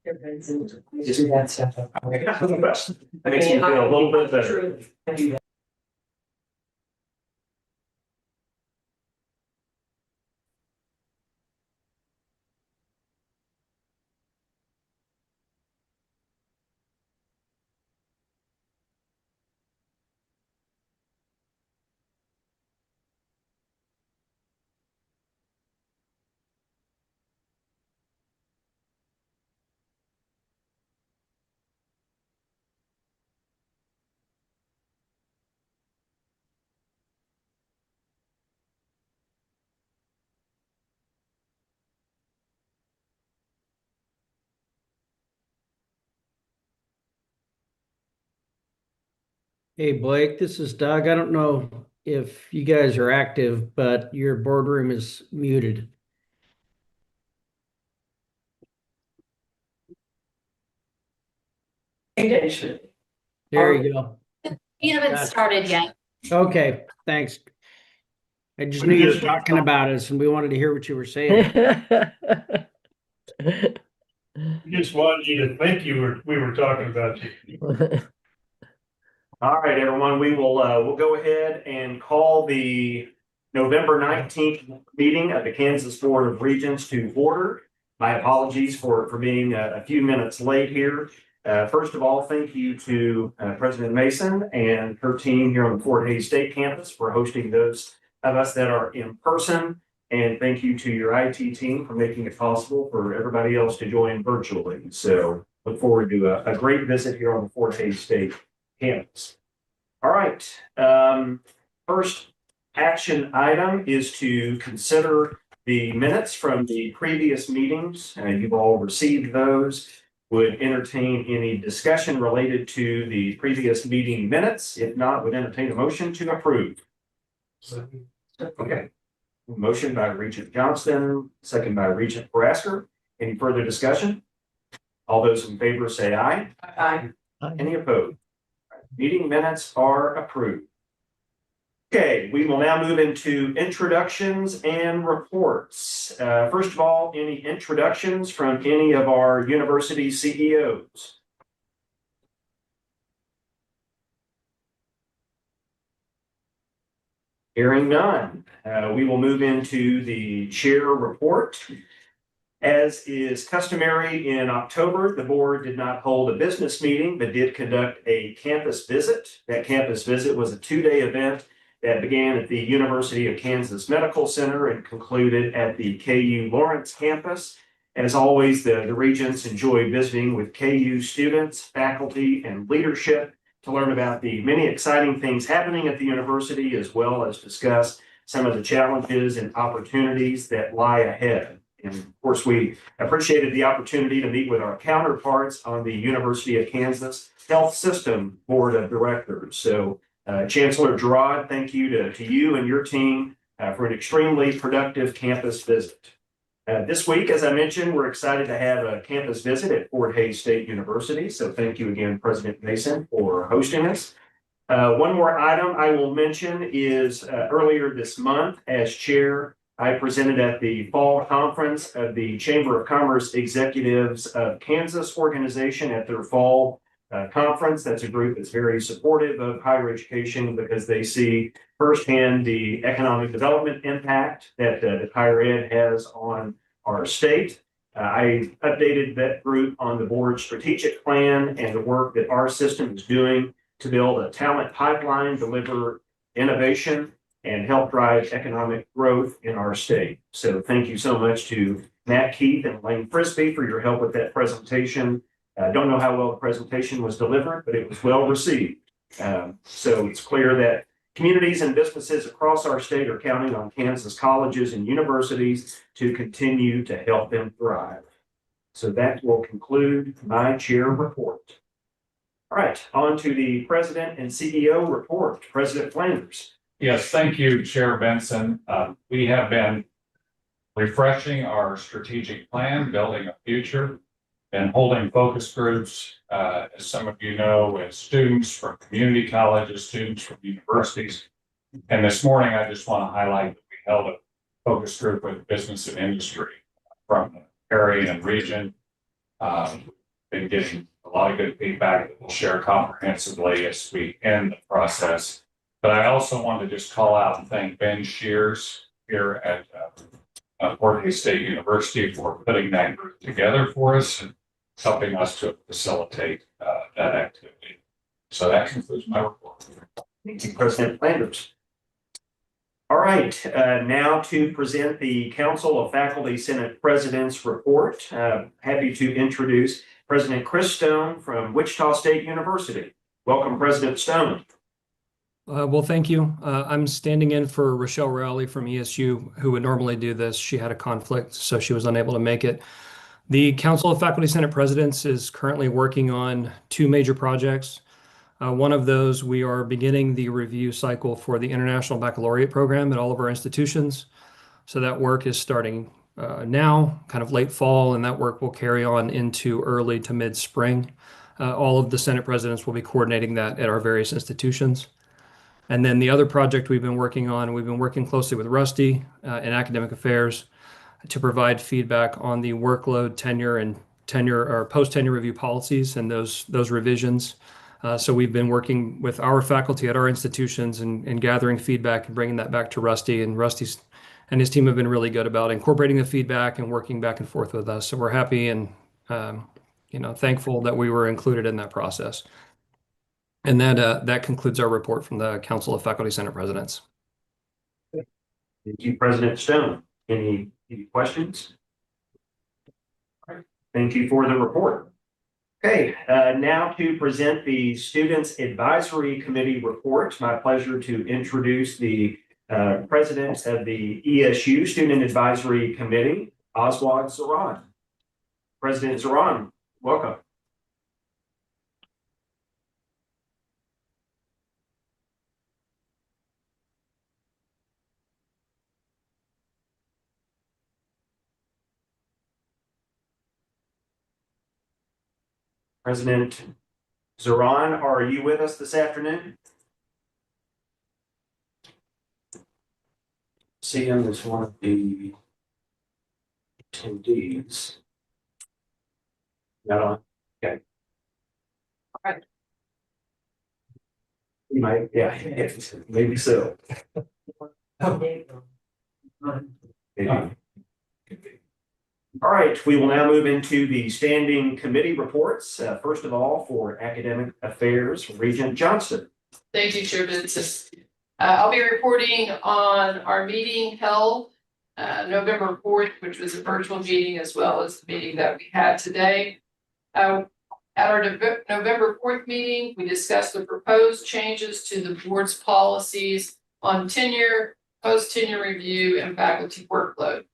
Just do that stuff. That makes me feel a little bit better. Hey Blake, this is Doug. I don't know if you guys are active, but your boardroom is muted. There you go. You haven't started yet. Okay, thanks. I just knew you were talking about us and we wanted to hear what you were saying. We just wanted you to think we were talking about you. All right, everyone, we'll go ahead and call the November 19th meeting of the Kansas Board of Regents to order. My apologies for being a few minutes late here. First of all, thank you to President Mason and her team here on the Fort Hays State Campus for hosting those of us that are in person. And thank you to your IT team for making it possible for everybody else to join virtually. So look forward to a great visit here on the Fort Hays State Campus. All right. First action item is to consider the minutes from the previous meetings. You've all received those. Would entertain any discussion related to the previous meeting minutes. If not, would entertain a motion to approve. Okay. Motion by Regent Johnston, second by Regent Brasker. Any further discussion? All those in favor say aye. Aye. Any opposed? Meeting minutes are approved. Okay, we will now move into introductions and reports. First of all, any introductions from any of our university CEOs? Hearing none, we will move into the chair report. As is customary in October, the board did not hold a business meeting, but did conduct a campus visit. That campus visit was a two-day event that began at the University of Kansas Medical Center and concluded at the KU Lawrence campus. As always, the Regents enjoy visiting with KU students, faculty, and leadership to learn about the many exciting things happening at the university, as well as discuss some of the challenges and opportunities that lie ahead. And of course, we appreciated the opportunity to meet with our counterparts on the University of Kansas Health System Board of Directors. So Chancellor Gerard, thank you to you and your team for an extremely productive campus visit. This week, as I mentioned, we're excited to have a campus visit at Fort Hays State University. So thank you again, President Mason, for hosting us. One more item I will mention is earlier this month, as chair, I presented at the fall conference of the Chamber of Commerce Executives of Kansas organization at their fall conference. That's a group that's very supportive of higher education because they see firsthand the economic development impact that higher ed has on our state. I updated that group on the board's strategic plan and the work that our system is doing to build a talent pipeline, deliver innovation, and help drive economic growth in our state. So thank you so much to Matt Keith and Lane Frisbee for your help with that presentation. I don't know how well the presentation was delivered, but it was well received. So it's clear that communities and businesses across our state are counting on Kansas colleges and universities to continue to help them thrive. So that will conclude my chair report. All right, on to the president and CEO report. President Flanders. Yes, thank you, Chair Benson. We have been refreshing our strategic plan, building a future, and holding focus groups, as some of you know, with students from community colleges, students from universities. And this morning, I just want to highlight that we held a focus group with business and industry from the area and region. Been getting a lot of good feedback that we'll share comprehensively as we end the process. But I also want to just call out and thank Ben Shears here at Fort Hays State University for putting that group together for us and helping us to facilitate that activity. So that concludes my report. Thank you, President Flanders. All right, now to present the Council of Faculty Senate President's report. Happy to introduce President Chris Stone from Wichita State University. Welcome, President Stone. Well, thank you. I'm standing in for Rochelle Rowley from ESU, who would normally do this. She had a conflict, so she was unable to make it. The Council of Faculty Senate Presidents is currently working on two major projects. One of those, we are beginning the review cycle for the International Baccalaureate program at all of our institutions. So that work is starting now, kind of late fall, and that work will carry on into early to mid-spring. All of the Senate presidents will be coordinating that at our various institutions. And then the other project we've been working on, we've been working closely with Rusty in academic affairs to provide feedback on the workload, tenure or post-tenure review policies and those revisions. So we've been working with our faculty at our institutions and gathering feedback and bringing that back to Rusty. And Rusty and his team have been really good about incorporating the feedback and working back and forth with us. So we're happy and thankful that we were included in that process. And that concludes our report from the Council of Faculty Senate Presidents. Thank you, President Stone. Any questions? All right. Thank you for the report. Okay, now to present the Students Advisory Committee report. My pleasure to introduce the President of the ESU Student Advisory Committee, Oswald Zaran. President Zaran, welcome. President Zaran, are you with us this afternoon? See him as one of the attendees. Not on? Okay. All right. You might, yeah, maybe so. Maybe. All right, we will now move into the standing committee reports. First of all, for academic affairs, Regent Johnston. Thank you, Chair Vincent. I'll be reporting on our meeting held November 4th, which was a virtual meeting, as well as the meeting that we had today. At our November 4th meeting, we discussed the proposed changes to the board's policies on tenure, post-tenure review, and faculty workload.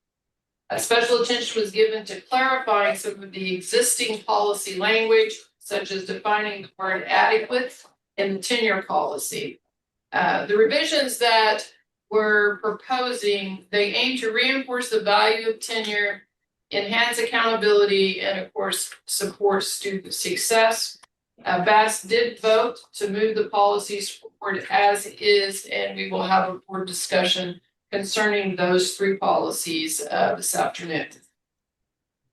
Special attention was given to clarifying some of the existing policy language, such as defining the word adequate in the tenure policy. The revisions that we're proposing, they aim to reinforce the value of tenure, enhance accountability, and of course, support student success. BAS did vote to move the policies forward as is, and we will have a board discussion concerning those three policies this afternoon.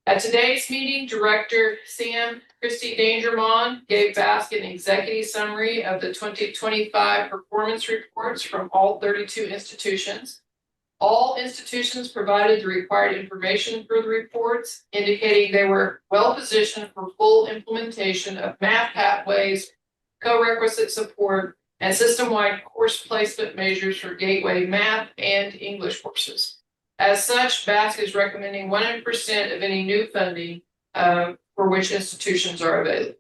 At today's meeting, Director Sam Christy Dangermond gave BASC an executive summary of the 2025 performance reports from all 32 institutions. All institutions provided the required information for the reports, indicating they were well positioned for full implementation of math pathways, co-requisite support, and system-wide course placement measures for Gateway Math and English courses. As such, BASC is recommending 100% of any new funding for which institutions are available.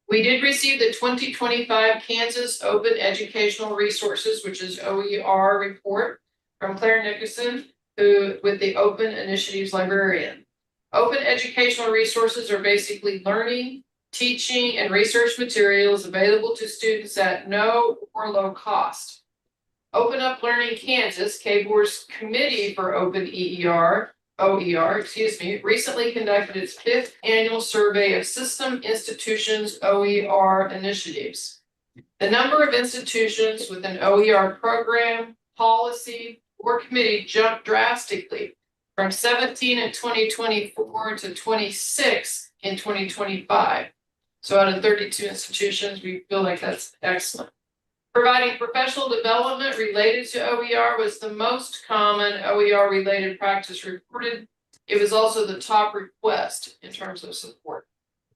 We did receive the 2025 Kansas Open Educational Resources, which is OER report from Claire Nickerson, who with the Open Initiatives Librarian. Open educational resources are basically learning, teaching, and research materials available to students at no or low cost. Open Up Learning Kansas, KBOR's Committee for Open OER, recently conducted its 5th annual survey of system institutions' OER initiatives. The number of institutions with an OER program, policy, or committee jumped drastically from 17 in 2024 to 26 in 2025. So out of 32 institutions, we feel like that's excellent. Providing professional development related to OER was the most common OER related practice reported. It was also the top request in terms of support.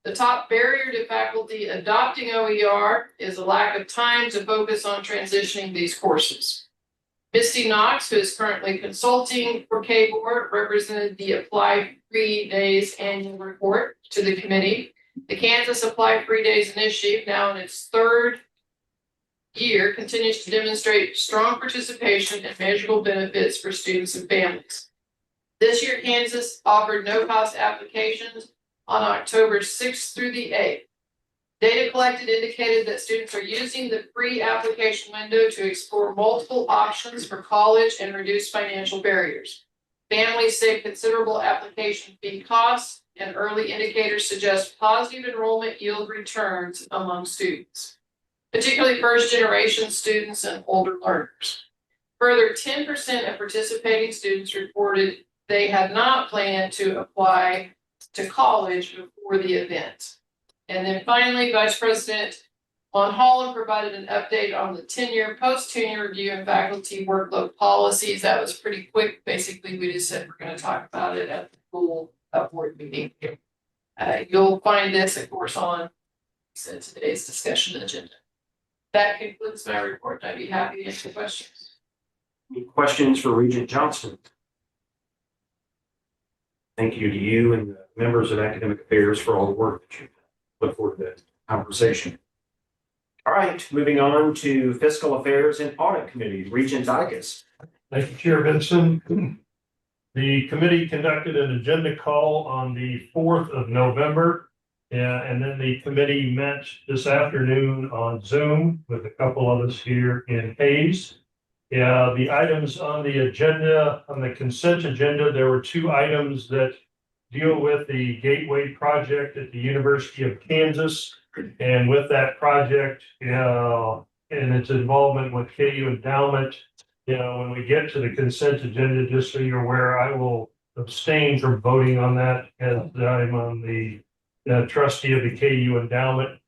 The top barrier to faculty adopting OER is a lack of time to focus on transitioning these courses. Misty Knox, who is currently consulting for K-Board, represented the Apply Free Days annual report to the committee. The Kansas Apply Free Days initiative, now in its third year, continues to demonstrate strong participation and measurable benefits for students and families. This year, Kansas offered no-cost applications on October 6th through the 8th. Data collected indicated that students are using the free application window to explore multiple options for college and reduce financial barriers. Families save considerable application fee costs, and early indicators suggest positive enrollment yield returns among students, particularly first-generation students and older learners. Further, 10% of participating students reported they had not planned to apply to college before the event. And then finally, Vice President Von Hollen provided an update on the tenure, post-tenure review and faculty workload policies. That was pretty quick. Basically, we just said we're going to talk about it at the full board meeting. You'll find this, of course, on today's discussion agenda. That concludes my report. I'd be happy to answer questions. Any questions for Regent Johnston? Thank you to you and the members of Academic Affairs for all the work that you've done. Look forward to that conversation. All right, moving on to Fiscal Affairs and Audit Committee, Regent Dicus. Thank you, Chair Benson. The committee conducted an agenda call on the 4th of November. And then the committee met this afternoon on Zoom with a couple of us here in Hayes. The items on the agenda, on the consent agenda, there were 2 items that deal with the Gateway project at the University of Kansas. And with that project, and its involvement with KU endowment, when we get to the consent agenda, just so you're aware, I will abstain from voting on that as I'm on the trustee of the KU endowment.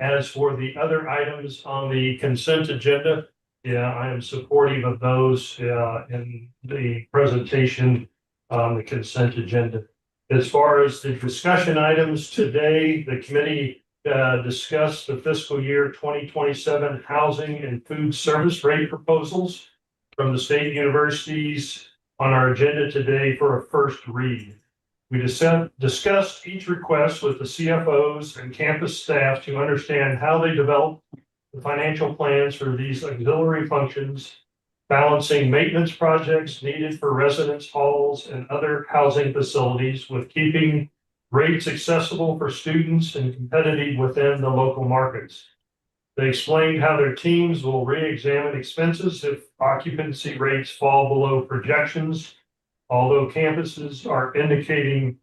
As for the other items on the consent agenda, I am supportive of those in the presentation on the consent agenda. As far as the discussion items today, the committee discussed the fiscal year 2027 housing and food service rate proposals from the state universities on our agenda today for a first read. We discussed each request with the CFOs and campus staff to understand how they develop the financial plans for these auxiliary functions, balancing maintenance projects needed for residence halls and other housing facilities with keeping rates accessible for students and competitive within the local markets. They explained how their teams will re-examine expenses if occupancy rates fall below projections, although campuses are indicating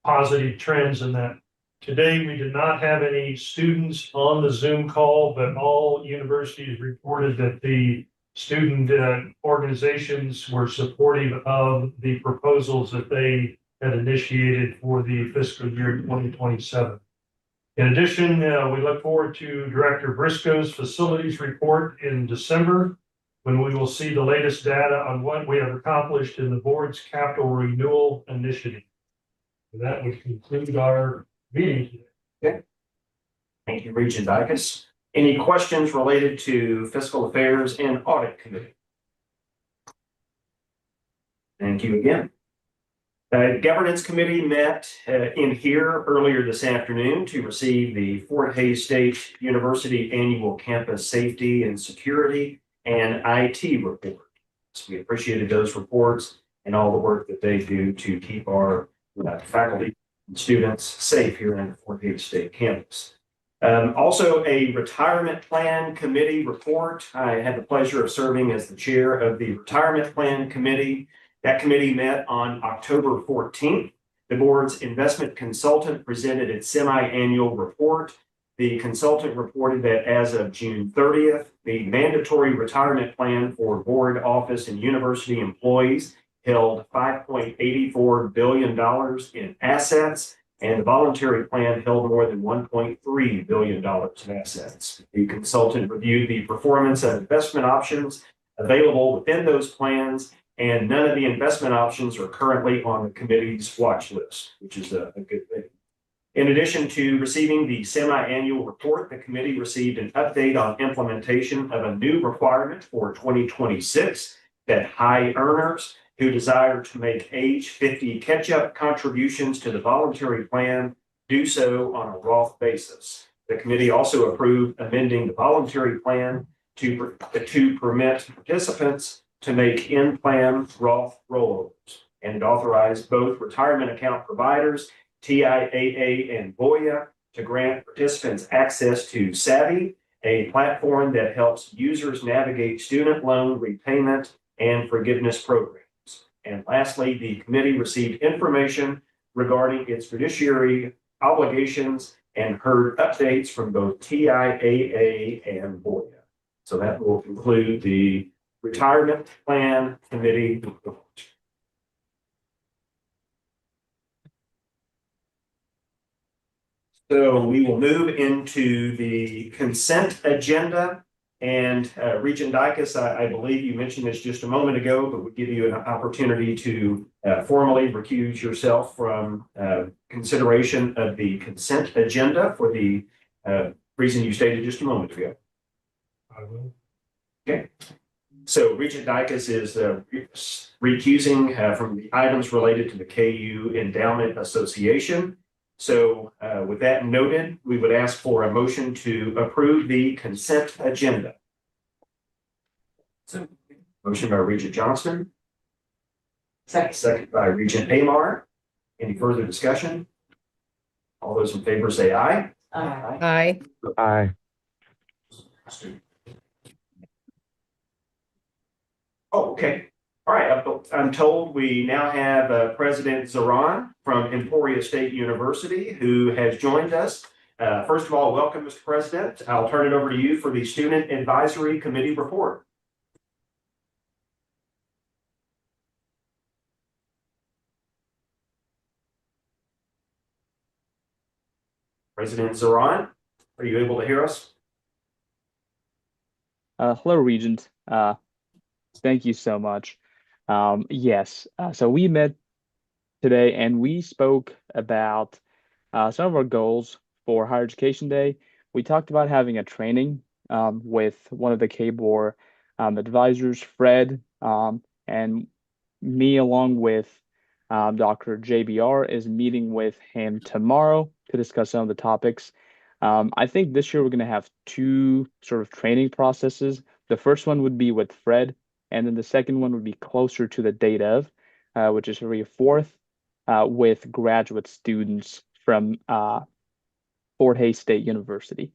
positive trends in that. Today, we did not have any students on the Zoom call, but all universities reported that the student organizations were supportive of the proposals that they had initiated for the fiscal year 2027. In addition, we look forward to Director Briscoe's facilities report in December, when we will see the latest data on what we have accomplished in the board's capital renewal initiative. And that would conclude our meeting today. Okay. Thank you, Regent Dicus. Any questions related to Fiscal Affairs and Audit Committee? Thank you again. The Governance Committee met in here earlier this afternoon to receive the Fort Hays State University Annual Campus Safety and Security and IT report. So we appreciated those reports and all the work that they do to keep our faculty and students safe here in the Fort Hays State campus. Also, a retirement plan committee report. I had the pleasure of serving as the chair of the retirement plan committee. That committee met on October 14th. The board's investment consultant presented its semi-annual report. The consultant reported that as of June 30th, the mandatory retirement plan for board, office, and university employees held $5.84 billion in assets, and the voluntary plan held more than $1.3 billion in assets. The consultant reviewed the performance of investment options available within those plans, and none of the investment options are currently on the committee's watch list, which is a good thing. In addition to receiving the semi-annual report, the committee received an update on implementation of a new requirement for 2026 that high earners who desire to make age 50 catch-up contributions to the voluntary plan do so on a Roth basis. The committee also approved amending the voluntary plan to permit participants to make in-plan Roth rollovers, and it authorized both retirement account providers, TIAA and Voya, to grant participants access to Savvy, a platform that helps users navigate student loan repayment and forgiveness programs. And lastly, the committee received information regarding its fiduciary obligations and heard updates from both TIAA and Voya. So that will conclude the retirement plan committee report. So we will move into the consent agenda. And Regent Dicus, I believe you mentioned this just a moment ago, but we give you an opportunity to formally recuse yourself from consideration of the consent agenda for the reason you stated just a moment ago. I will. Okay. So Regent Dicus is recusing from the items related to the KU Endowment Association. So with that noted, we would ask for a motion to approve the consent agenda. So motion by Regent Johnston. Second by Regent Amar. Any further discussion? All those in favor say aye. Aye. Aye. Oh, okay. All right. I'm told we now have President Zaran from Emporia State University who has joined us. First of all, welcome, Mr. President. I'll turn it over to you for the Student Advisory Committee report. President Zaran, are you able to hear us? Hello, Regent. Thank you so much. Yes, so we met today and we spoke about some of our goals for Higher Education Day. We talked about having a training with one of the KBOR advisors, Fred, and me, along with Dr. JBR, is meeting with him tomorrow to discuss some of the topics. I think this year we're going to have two sort of training processes. The first one would be with Fred, and then the second one would be closer to the date of, which is February 4th, with graduate students from Fort Hays State University.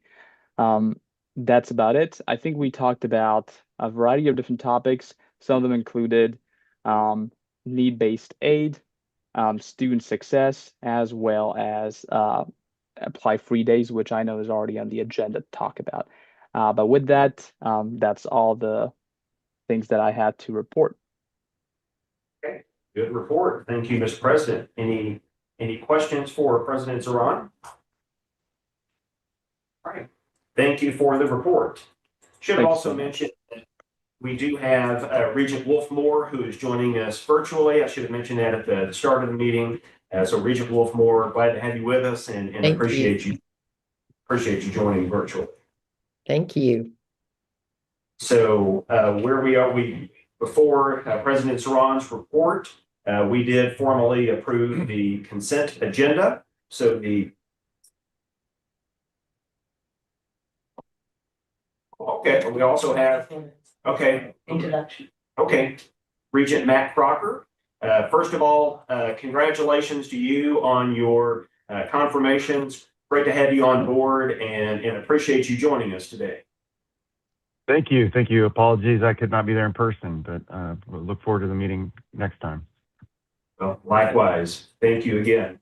That's about it. I think we talked about a variety of different topics. Some of them included need-based aid, student success, as well as apply free days, which I know is already on the agenda to talk about. But with that, that's all the things that I had to report. Okay, good report. Thank you, Mr. President. Any questions for President Zaran? All right. Thank you for the report. Should have also mentioned that we do have Regent Wolfmore, who is joining us virtually. I should have mentioned that at the start of the meeting. So Regent Wolfmore, glad to have you with us and appreciate you joining virtually. Thank you. So where we are, before President Zaran's report, we did formally approve the consent agenda. So we also have, introduction. Okay, Regent Matt Crocker. First of all, congratulations to you on your confirmations. Great to have you on board and appreciate you joining us today. Thank you. Thank you. Apologies I could not be there in person, but we'll look forward to the meeting next time. Well, likewise. Thank you again.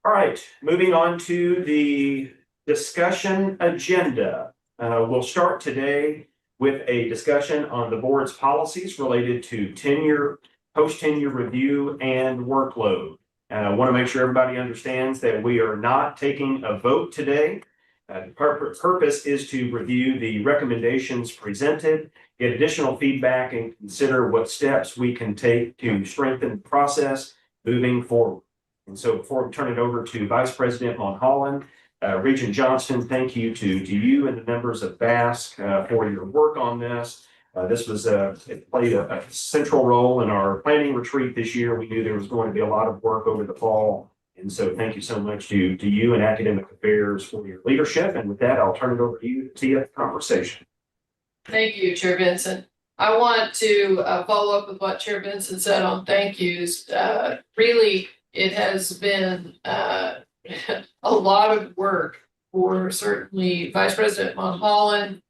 All right, moving on to the discussion agenda. We'll start today with a discussion on the board's policies related to tenure, post-tenure review, and workload. I want to make sure everybody understands that we are not taking a vote today. The purpose is to review the recommendations presented, get additional feedback, and consider what steps we can take to strengthen the process moving forward. And so before we turn it over to Vice President Mulholland, Regent Johnston, thank you to you and the members of BASC for your work on this. This was it played a central role in our planning retreat this year. We knew there was going to be a lot of work over the fall. And so thank you so much to you and Academic Affairs for your leadership. And with that, I'll turn it over to you to tee up the conversation. Thank you, Chair Benson. I want to follow up with what Chair Benson said on thank yous. Really, it has been a lot of work for certainly Vice President Mulholland,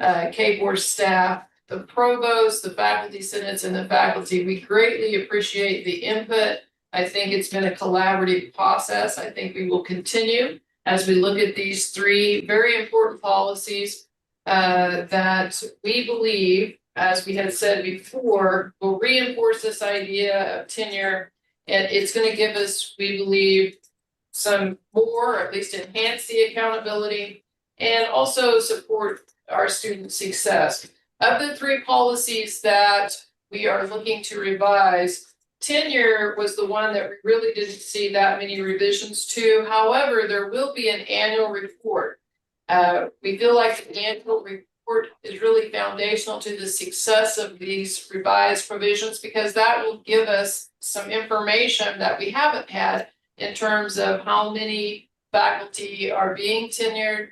K-Board staff, the provost, the faculty senates, and the faculty. We greatly appreciate the input. I think it's been a collaborative process. I think we will continue as we look at these three very important policies that we believe, as we had said before, will reinforce this idea of tenure. And it's going to give us, we believe, some more, or at least enhance the accountability, and also support our student success. Of the three policies that we are looking to revise, tenure was the one that we really didn't see that many revisions to. However, there will be an annual report. We feel like the annual report is really foundational to the success of these revised provisions, because that will give us some information that we haven't had in terms of how many faculty are being tenured,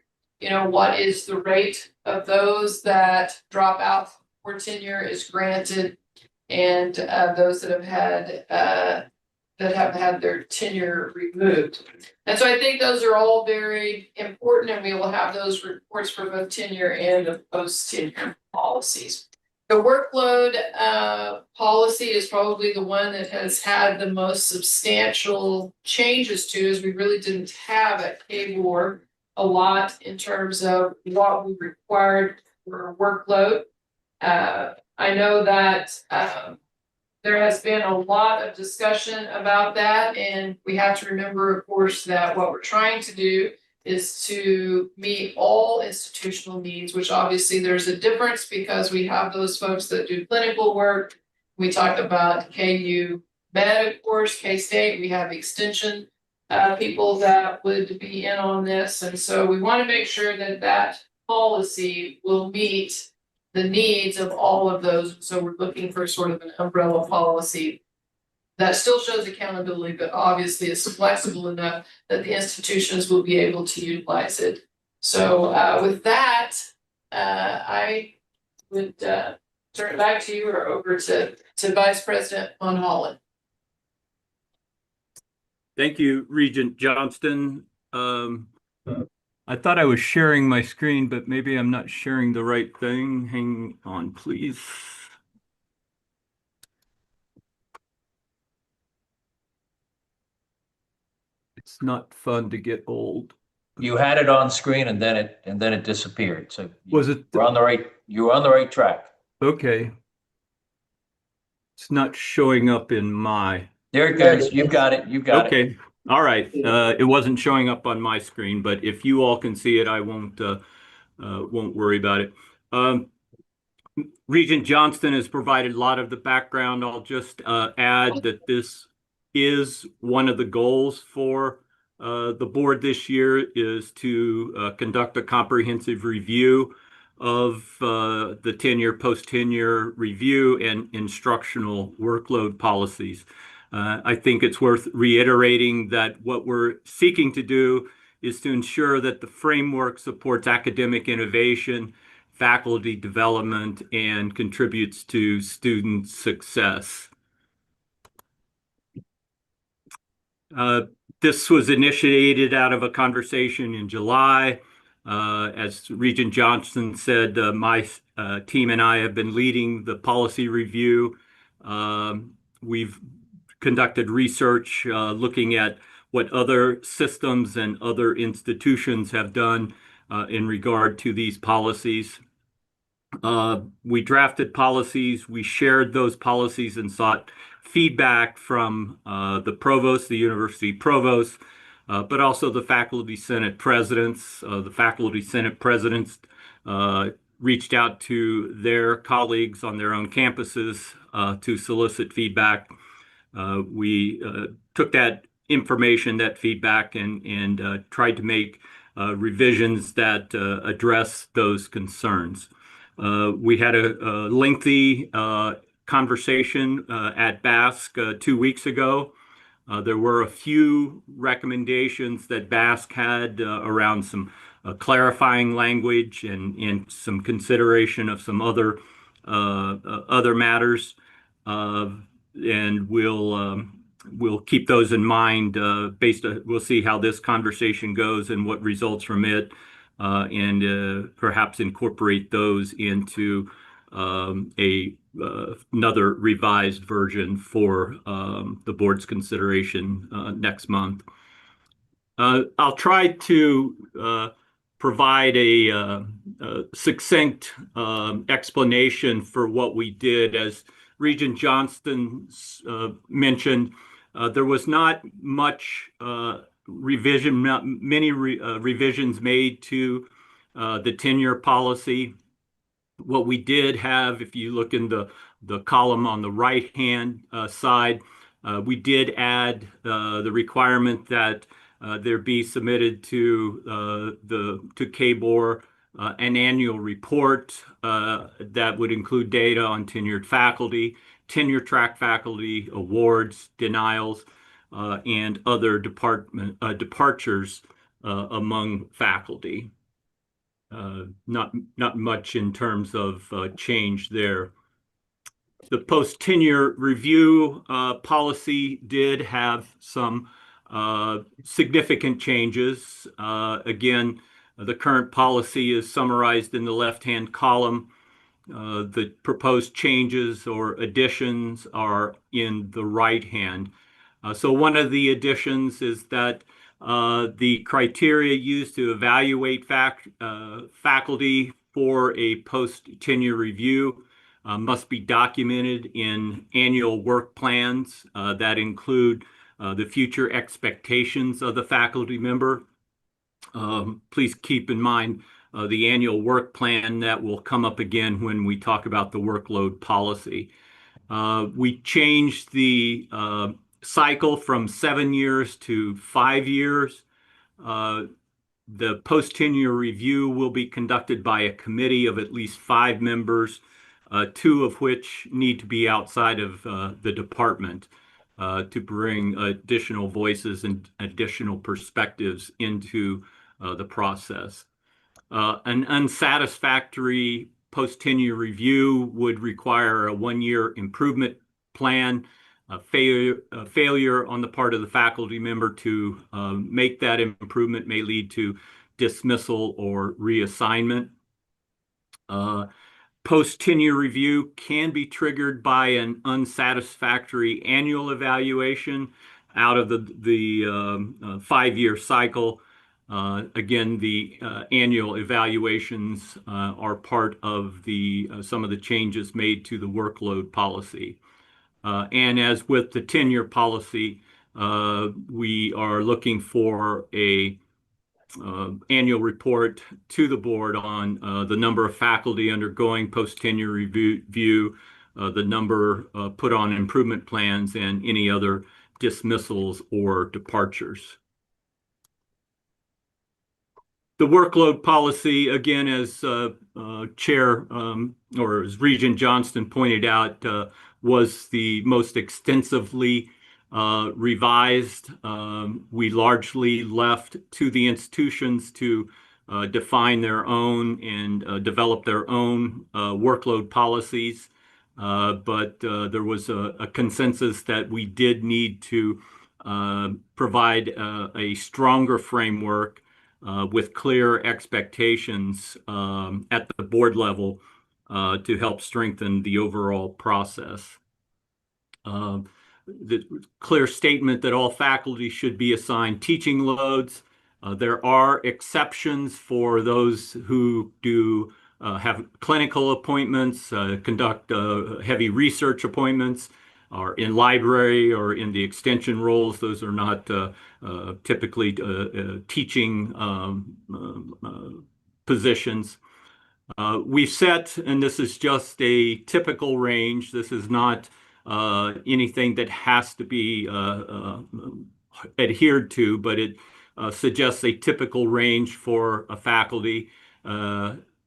what is the rate of those that drop out before tenure is granted, and those that have had their tenure removed. And so I think those are all very important, and we will have those reports for both tenure and post-tenure policies. The workload policy is probably the one that has had the most substantial changes to, as we really didn't have at K-Board a lot in terms of what we required for workload. I know that there has been a lot of discussion about that, and we have to remember, of course, that what we're trying to do is to meet all institutional needs, which obviously there's a difference because we have those folks that do clinical work. We talk about KU Med, of course, K-State, we have extension people that would be in on this. And so we want to make sure that that policy will meet the needs of all of those. So we're looking for sort of an umbrella policy that still shows accountability, but obviously is flexible enough that the institutions will be able to utilize it. So with that, I would turn it back to you or over to Vice President Mulholland. Thank you, Regent Johnston. I thought I was sharing my screen, but maybe I'm not sharing the right thing. Hang on, please. It's not fun to get old. You had it on screen and then it disappeared. So Was it? you were on the right track. Okay. It's not showing up in my. There it goes. You've got it. You've got it. Okay. All right. It wasn't showing up on my screen, but if you all can see it, I won't worry about it. Regent Johnston has provided a lot of the background. I'll just add that this is one of the goals for the board this year is to conduct a comprehensive review of the tenure, post-tenure review and instructional workload policies. I think it's worth reiterating that what we're seeking to do is to ensure that the framework supports academic innovation, faculty development, and contributes to student success. This was initiated out of a conversation in July. As Regent Johnston said, my team and I have been leading the policy review. We've conducted research looking at what other systems and other institutions have done in regard to these policies. We drafted policies, we shared those policies and sought feedback from the provost, the university provost, but also the faculty senate presidents. The faculty senate presidents reached out to their colleagues on their own campuses to solicit feedback. We took that information, that feedback, and tried to make revisions that address those concerns. We had a lengthy conversation at Basque 2 weeks ago. There were a few recommendations that Basque had around some clarifying language and some consideration of some other matters. And we'll keep those in mind we'll see how this conversation goes and what results from it, and perhaps incorporate those into another revised version for the board's consideration next month. I'll try to provide a succinct explanation for what we did. As Regent Johnston mentioned, there was not much revision, not many revisions made to the tenure policy. What we did have, if you look in the column on the right-hand side, we did add the requirement that there be submitted to KBOR an annual report that would include data on tenured faculty, tenure track faculty, awards, denials, and other departures among faculty. Not much in terms of change there. The post-tenure review policy did have some significant changes. Again, the current policy is summarized in the left-hand column. The proposed changes or additions are in the right hand. So one of the additions is that the criteria used to evaluate faculty for a post-tenure review must be documented in annual work plans that include the future expectations of the faculty member. Please keep in mind the annual work plan that will come up again when we talk about the workload policy. We changed the cycle from 7 years to 5 years. The post-tenure review will be conducted by a committee of at least 5 members, 2 of which need to be outside of the department to bring additional voices and additional perspectives into the process. An unsatisfactory post-tenure review would require a 1-year improvement plan. Failure on the part of the faculty member to make that improvement may lead to dismissal or reassignment. Post-tenure review can be triggered by an unsatisfactory annual evaluation out of the 5-year cycle. Again, the annual evaluations are part of some of the changes made to the workload policy. And as with the tenure policy, we are looking for a annual report to the board on the number of faculty undergoing post-tenure review, the number put on improvement plans, and any other dismissals or departures. The workload policy, again, as Chair or as Regent Johnston pointed out, was the most extensively revised. We largely left to the institutions to define their own and develop their own workload policies. But there was a consensus that we did need to provide a stronger framework with clear expectations at the board level to help strengthen the overall process. The clear statement that all faculty should be assigned teaching loads. There are exceptions for those who do have clinical appointments, conduct heavy research appointments, are in library or in the extension roles. Those are not typically teaching positions. We've set, and this is just a typical range. This is not anything that has to be adhered to, but it suggests a typical range for a faculty.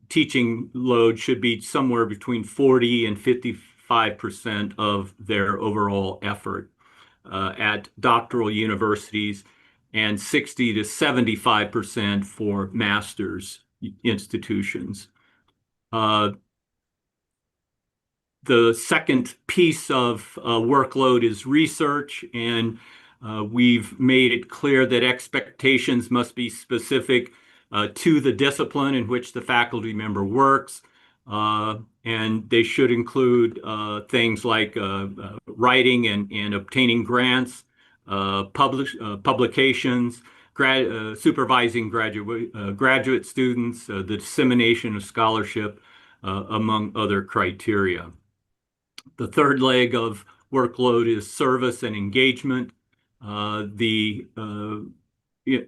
Teaching load should be somewhere between 40 and 55% of their overall effort at doctoral universities, and 60 to 75% for master's institutions. The second piece of workload is research, and we've made it clear that expectations must be specific to the discipline in which the faculty member works, and they should include things like writing and obtaining grants, publications, supervising graduate students, the dissemination of scholarship, among other criteria. The third leg of workload is service and engagement.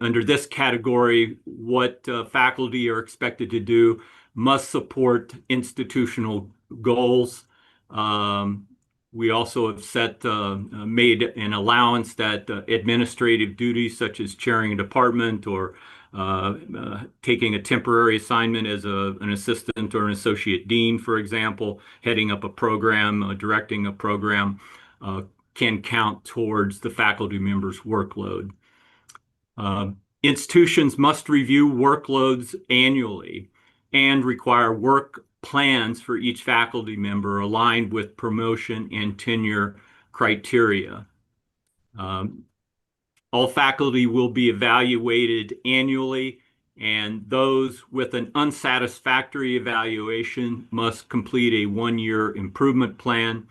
Under this category, what faculty are expected to do must support institutional goals. We also have made an allowance that administrative duties such as chairing a department or taking a temporary assignment as an assistant or an associate dean, for example, heading up a program, directing a program, can count towards the faculty member's workload. Institutions must review workloads annually and require work plans for each faculty member aligned with promotion and tenure criteria. All faculty will be evaluated annually, and those with an unsatisfactory evaluation must complete a one-year improvement plan.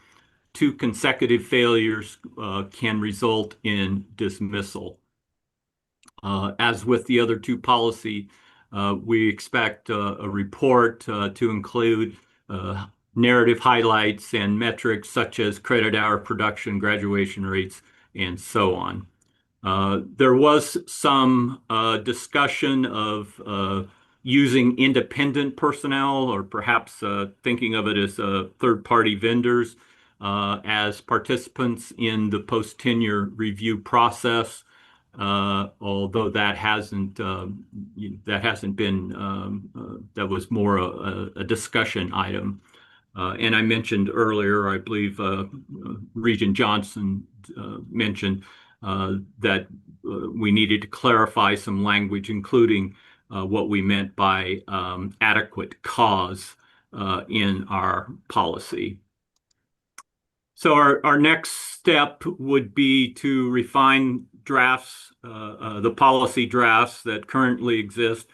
2 consecutive failures can result in dismissal. As with the other 2 policy, we expect a report to include narrative highlights and metrics such as credit hour production, graduation rates, and so on. There was some discussion of using independent personnel, or perhaps thinking of it as third-party vendors as participants in the post-tenure review process. Although that was more a discussion item. And I mentioned earlier, I believe Regent Johnson mentioned that we needed to clarify some language, including what we meant by adequate cause in our policy. So our next step would be to refine drafts, the policy drafts that currently exist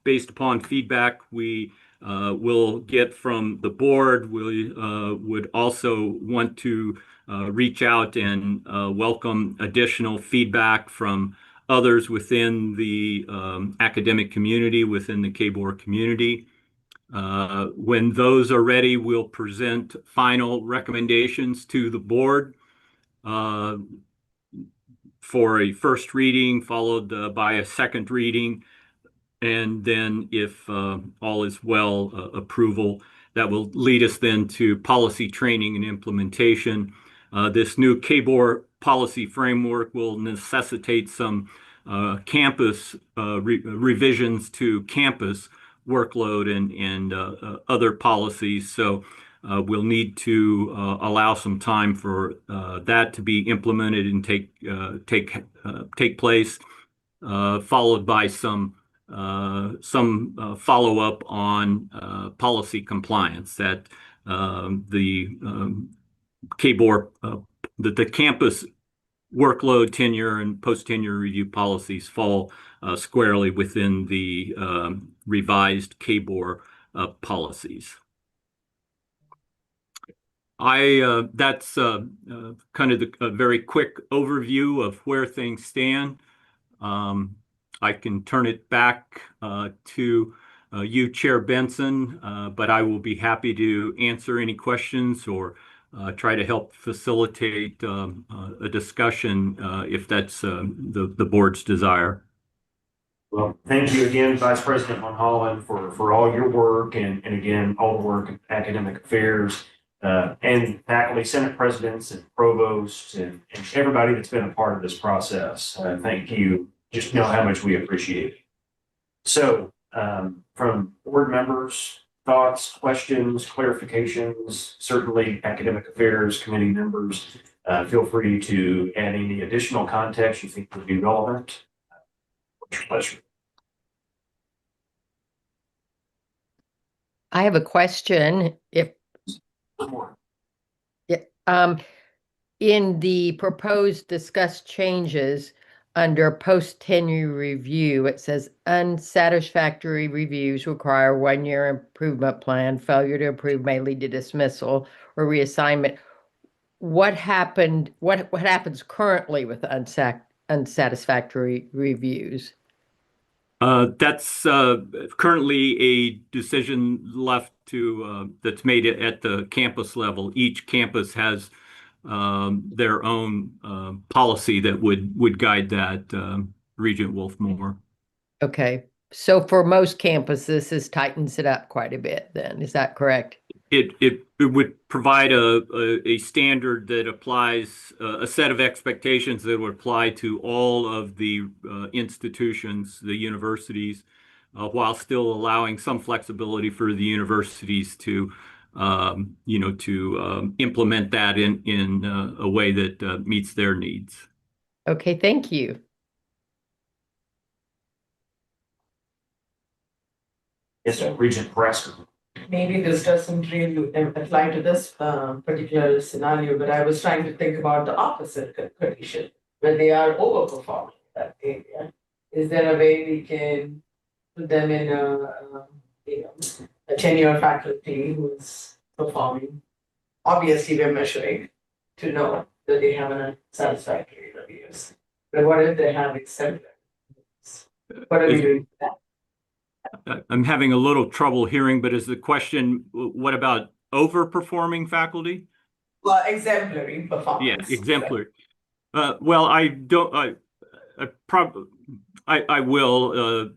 based upon feedback we will get from the board. We would also want to reach out and welcome additional feedback from others within the academic community, within the KBOR community. When those are ready, we'll present final recommendations to the board for a first reading, followed by a second reading, and then if all is well, approval. That will lead us then to policy training and implementation. This new KBOR policy framework will necessitate some campus revisions to campus workload and other policies. So we'll need to allow some time for that to be implemented and take place, followed by some follow-up on policy compliance that the KBOR, that the campus workload, tenure, and post-tenure review policies fall squarely within the revised KBOR policies. That's kind of a very quick overview of where things stand. I can turn it back to you, Chair Benson, but I will be happy to answer any questions or try to help facilitate a discussion if that's the board's desire. Well, thank you again, Vice President Von Hollen, for all your work and again, all the work in academic affairs, and faculty, senate presidents and provosts and everybody that's been a part of this process. Thank you. Just know how much we appreciate it. So, from board members, thoughts, questions, clarifications, certainly academic affairs committee members, feel free to add any additional context you think would be relevant. What's your pleasure? I have a question. If More. in the proposed discussed changes under post-tenure review, it says unsatisfactory reviews require 1-year improvement plan. Failure to approve may lead to dismissal or reassignment. What happened? What happens currently with unsatisfactory reviews? That's currently a decision left to that's made at the campus level. Each campus has their own policy that would guide that. Regent Wolfmore. Okay, so for most campuses, this tightens it up quite a bit. Then is that correct? It would provide a standard that applies a set of expectations that would apply to all of the institutions, the universities, while still allowing some flexibility for the universities to implement that in a way that meets their needs. Okay, thank you. Yes, Regent Brasker. Maybe this doesn't really apply to this particular scenario, but I was trying to think about the opposite condition, when they are overperforming that area. Is there a way we can put them in a tenure faculty who's performing? Obviously, we're measuring to know that they have an unsatisfactory reviews. But what if they have exemplary? What are we doing for that? I'm having a little trouble hearing, but is the question, what about overperforming faculty? Well, exemplary performance. Yeah, exemplary. Well, I don't, I will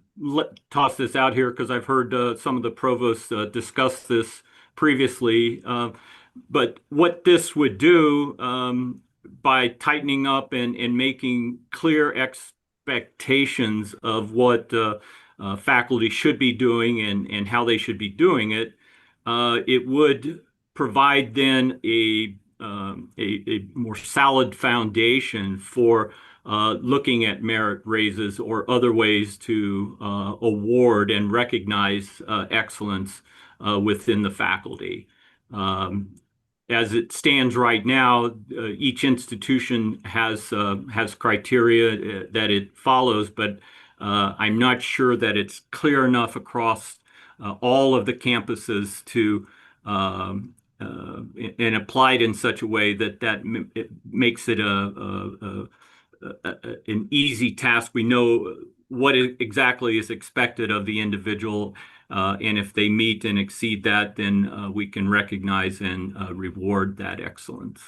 toss this out here because I've heard some of the provosts discuss this previously. But what this would do by tightening up and making clear expectations of what faculty should be doing and how they should be doing it, it would provide then a more solid foundation for looking at merit raises or other ways to award and recognize excellence within the faculty. As it stands right now, each institution has criteria that it follows, but I'm not sure that it's clear enough across all of the campuses to and applied in such a way that it makes it an easy task. We know what exactly is expected of the individual, and if they meet and exceed that, then we can recognize and reward that excellence.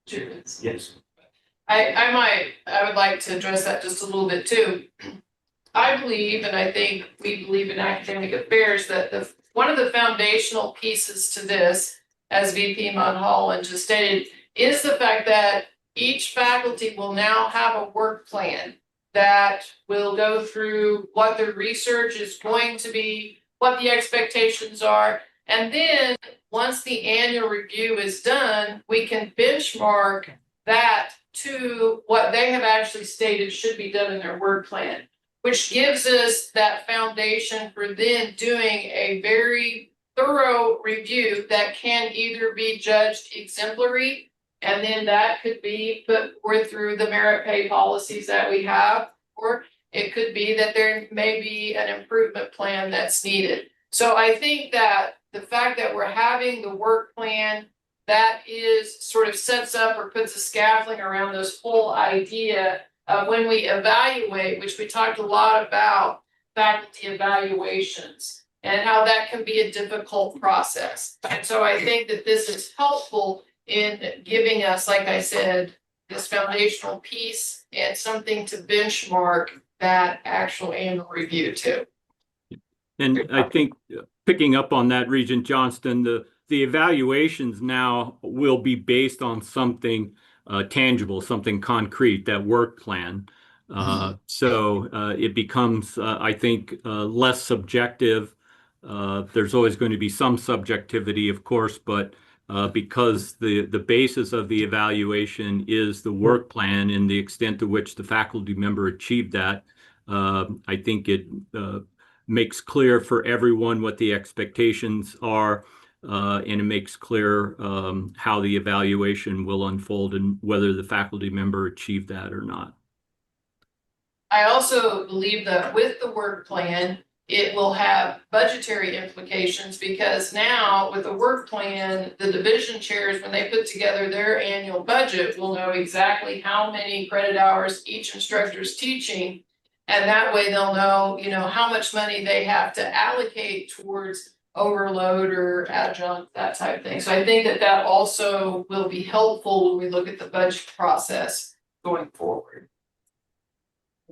Yes. I would like to address that just a little bit too. I believe, and I think we believe in academic affairs, that one of the foundational pieces to this, as VP Von Hollen just stated, is the fact that each faculty will now have a work plan that will go through what their research is going to be, what the expectations are, and then once the annual review is done, we can benchmark that to what they have actually stated should be done in their work plan, which gives us that foundation for then doing a very thorough review that can either be judged exemplary, and then that could be put forth through the merit pay policies that we have, or it could be that there may be an improvement plan that's needed. So I think that the fact that we're having the work plan that is sort of sets up or puts a scaffolding around this whole idea of when we evaluate, which we talked a lot about faculty evaluations and how that can be a difficult process. And so I think that this is helpful in giving us, like I said, this foundational piece and something to benchmark that actual annual review to. And I think picking up on that, Regent Johnston, the evaluations now will be based on something tangible, something concrete, that work plan. So it becomes, I think, less subjective. There's always going to be some subjectivity, of course, but because the basis of the evaluation is the work plan and the extent to which the faculty member achieved that, I think it makes clear for everyone what the expectations are, and it makes clear how the evaluation will unfold and whether the faculty member achieved that or not. I also believe that with the work plan, it will have budgetary implications because now with the work plan, the division chairs, when they put together their annual budget, will know exactly how many credit hours each instructor is teaching. And that way they'll know, how much money they have to allocate towards overload or adjunct, that type of thing. So I think that that also will be helpful when we look at the budget process going forward.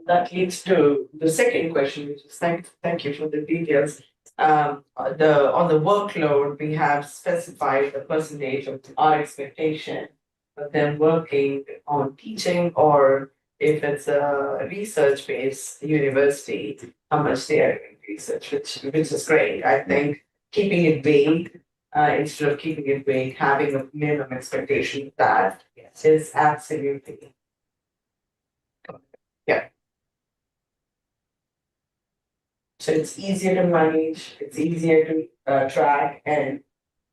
That leads to the second question, which is thank you for the details. On the workload, we have specified the percentage of our expectation of them working on teaching, or if it's a research-based university, how much they are doing research, which is great. I think keeping it vague, instead of keeping it vague, having a minimum expectation of that is absolutely. Yeah. So it's easier to manage, it's easier to track, and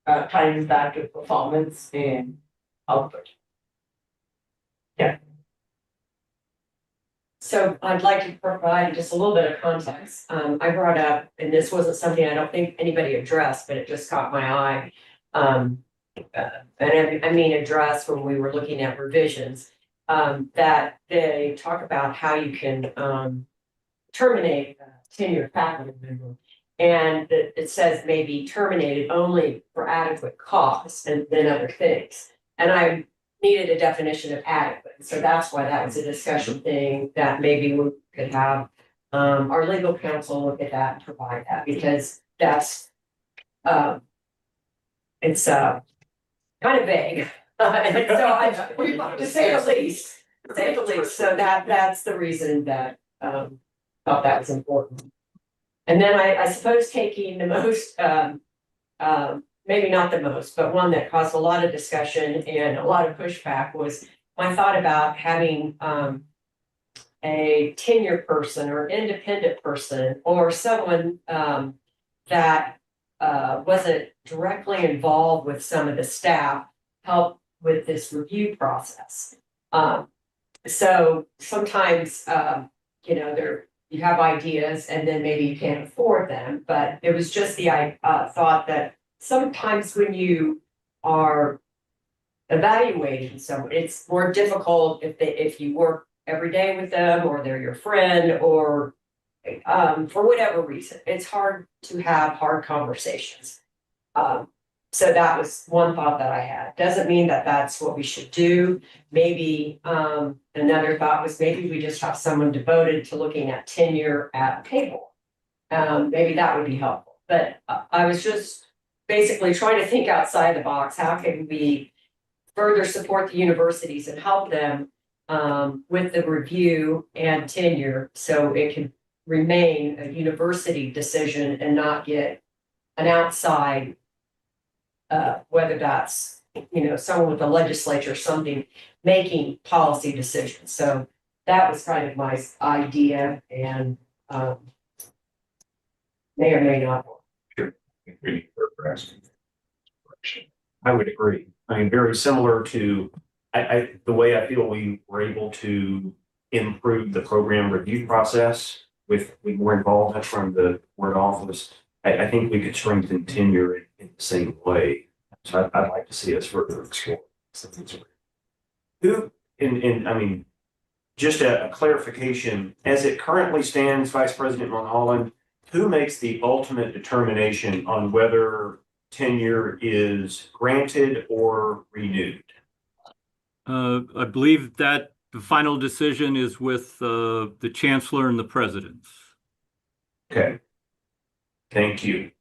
ties back to performance and output. Yeah. So I'd like to provide just a little bit of context. I brought up, and this wasn't something I don't think anybody addressed, but it just caught my eye. And I mean addressed when we were looking at revisions, that they talk about how you can terminate a tenured faculty member. And it says maybe terminated only for adequate cause and then other things. And I needed a definition of adequate. So that's why that was a discussion thing that maybe we could have our legal counsel look at that and provide that, because that's it's kind of vague. And so to say the least, so that's the reason that thought that was important. And then I suppose taking the most maybe not the most, but one that caused a lot of discussion and a lot of pushback was my thought about having a tenure person or independent person or someone that wasn't directly involved with some of the staff help with this review process. So sometimes, you have ideas and then maybe you can't afford them, but it was just the thought that sometimes when you are evaluating someone, it's more difficult if you work every day with them or they're your friend or for whatever reason, it's hard to have hard conversations. So that was one thought that I had. Doesn't mean that that's what we should do. Maybe another thought was maybe we just have someone devoted to looking at tenure at table. Maybe that would be helpful. But I was just basically trying to think outside the box. How can we further support the universities and help them with the review and tenure so it can remain a university decision and not get an outside, whether that's, someone with the legislature or something making policy decisions. So that was kind of my idea, and may or may not work. I would agree. I mean, very similar to the way I feel we were able to improve the program review process with more involvement from the board office. I think we could strengthen tenure in the same way. So I'd like to see us further explore. Who, I mean, just a clarification, as it currently stands, Vice President Mulholland, who makes the ultimate determination on whether tenure is granted or renewed? I believe that the final decision is with the chancellor and the presidents. Okay. Thank you.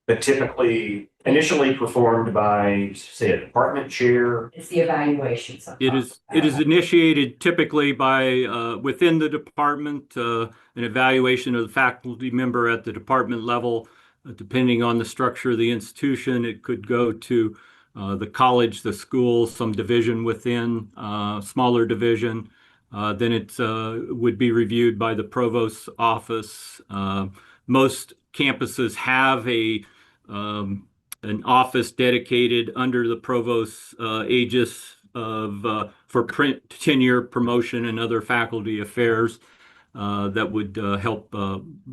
But typically, initially performed by, say, a department chair. It's the evaluations. It is initiated typically by within the department, an evaluation of the faculty member at the department level. Depending on the structure of the institution, it could go to the college, the school, some division within, smaller division. Then it would be reviewed by the provost's office. Most campuses have an office dedicated under the provost's aegis for tenure, promotion, and other faculty affairs that would help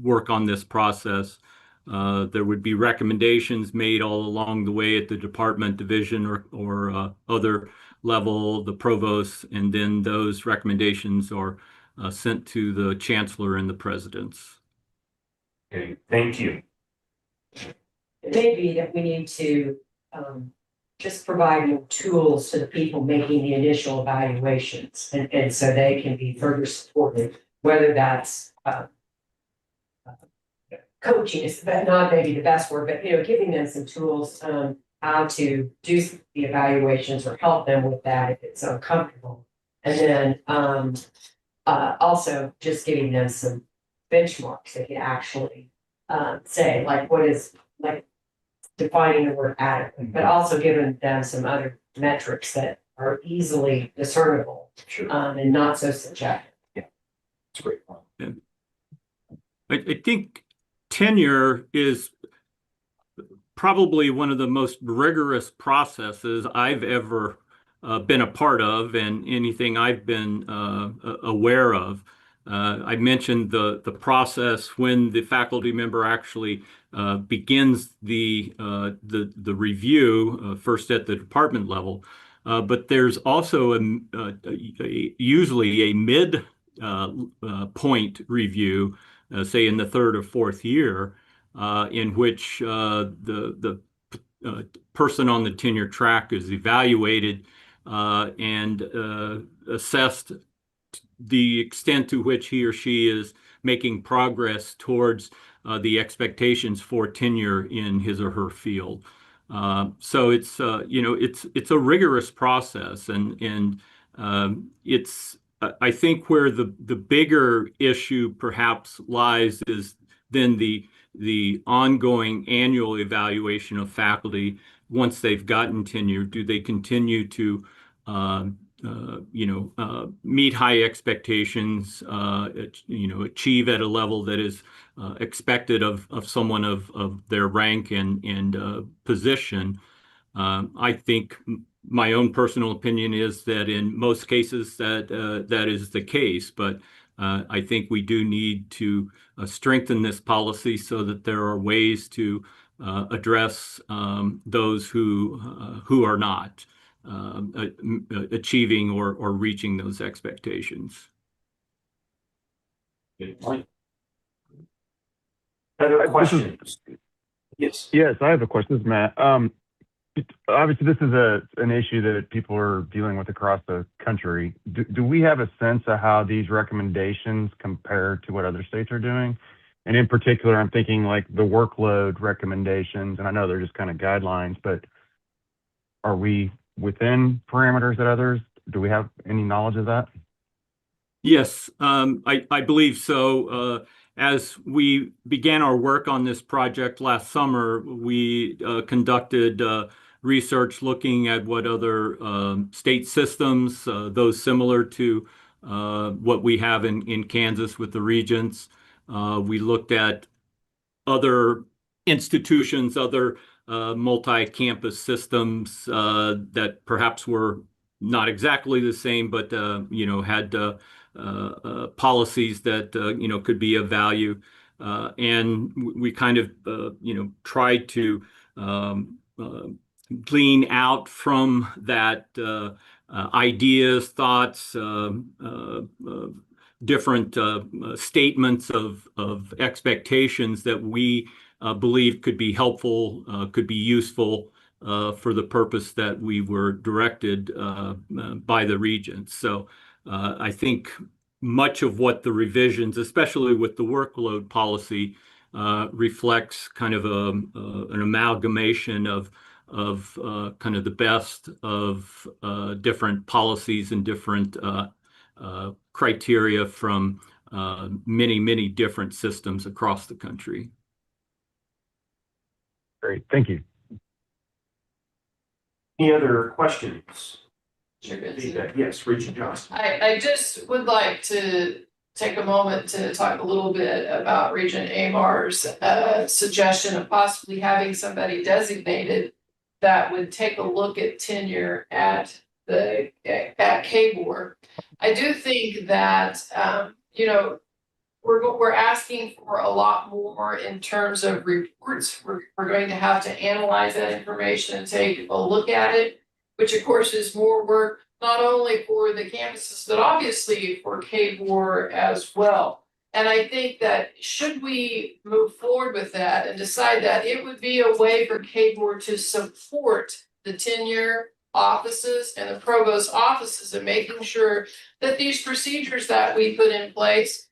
work on this process. There would be recommendations made all along the way at the department, division, or other level, the provost, and then those recommendations are sent to the chancellor and the presidents. Okay, thank you. It may be that we need to just provide more tools to the people making the initial evaluations, and so they can be further supported, whether that's coaching is not maybe the best word, but giving them some tools how to do the evaluations or help them with that if it's uncomfortable. And then also just giving them some benchmarks they can actually say, like what is like defining the word adequate, but also giving them some other metrics that are easily discernible and not so subjective. Yeah, that's a great point. Yeah. I think tenure is probably one of the most rigorous processes I've ever been a part of, and anything I've been aware of. I mentioned the process when the faculty member actually begins the review, first at the department level, but there's also usually a mid point review, say in the third or fourth year, in which the person on the tenure track is evaluated and assessed the extent to which he or she is making progress towards the expectations for tenure in his or her field. So it's it's a rigorous process, and it's I think where the bigger issue perhaps lies is then the ongoing annual evaluation of faculty once they've gotten tenure. Do they continue to meet high expectations, achieve at a level that is expected of someone of their rank and position? I think my own personal opinion is that in most cases that is the case, but I think we do need to strengthen this policy so that there are ways to address those who are not achieving or reaching those expectations. Good point. Other questions? Yes. Yes, I have a question. This is Matt. Obviously, this is an issue that people are dealing with across the country. Do we have a sense of how these recommendations compare to what other states are doing? And in particular, I'm thinking like the workload recommendations, and I know they're just kind of guidelines, but are we within parameters that others? Do we have any knowledge of that? Yes, I believe so. As we began our work on this project last summer, we conducted research looking at what other state systems, those similar to what we have in Kansas with the Regents. We looked at other institutions, other multi-campus systems that perhaps were not exactly the same, but had policies that could be of value, and we kind of tried to glean out from that ideas, thoughts, different statements of expectations that we believe could be helpful, could be useful for the purpose that we were directed by the Regents. So I think much of what the revisions, especially with the workload policy, reflects kind of an amalgamation of kind of the best of different policies and different criteria from many different systems across the country. Great, thank you. Any other questions? Sure, Vincent. Yes, Regent Johnson. I just would like to take a moment to talk a little bit about Regent Amar's suggestion of possibly having somebody designated that would take a look at tenure at KBOR. I do think that we're asking for a lot more in terms of reports. We're going to have to analyze that information and take a look at it, which of course is more work, not only for the campuses, but obviously for KBOR as well. And I think that should we move forward with that and decide that, it would be a way for KBOR to support the tenure offices and the provost offices and making sure that these procedures that we put in place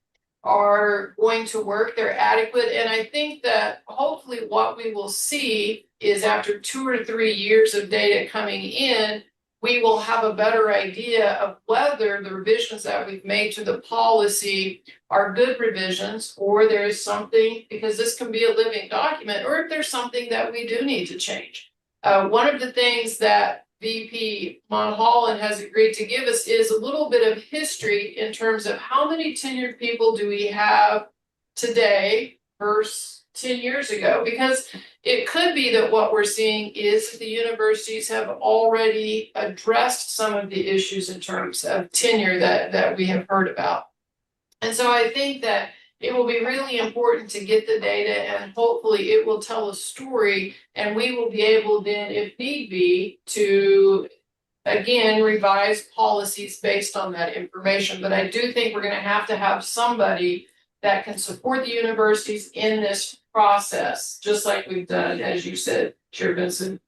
are going to work, they're adequate. And I think that hopefully what we will see is after 2 or 3 years of data coming in, we will have a better idea of whether the revisions that we've made to the policy are good revisions, or there is something, because this can be a living document, or if there's something that we do need to change. One of the things that VP Monholland has agreed to give us is a little bit of history in terms of how many tenured people do we have today versus 10 years ago, because it could be that what we're seeing is that the universities have already addressed some of the issues in terms of tenure that we have heard about. And so I think that it will be really important to get the data, and hopefully it will tell a story, and we will be able then, if need be, to again revise policies based on that information. But I do think we're going to have somebody that can support the universities in this process, just like we've done, as you said, Chair Vincent.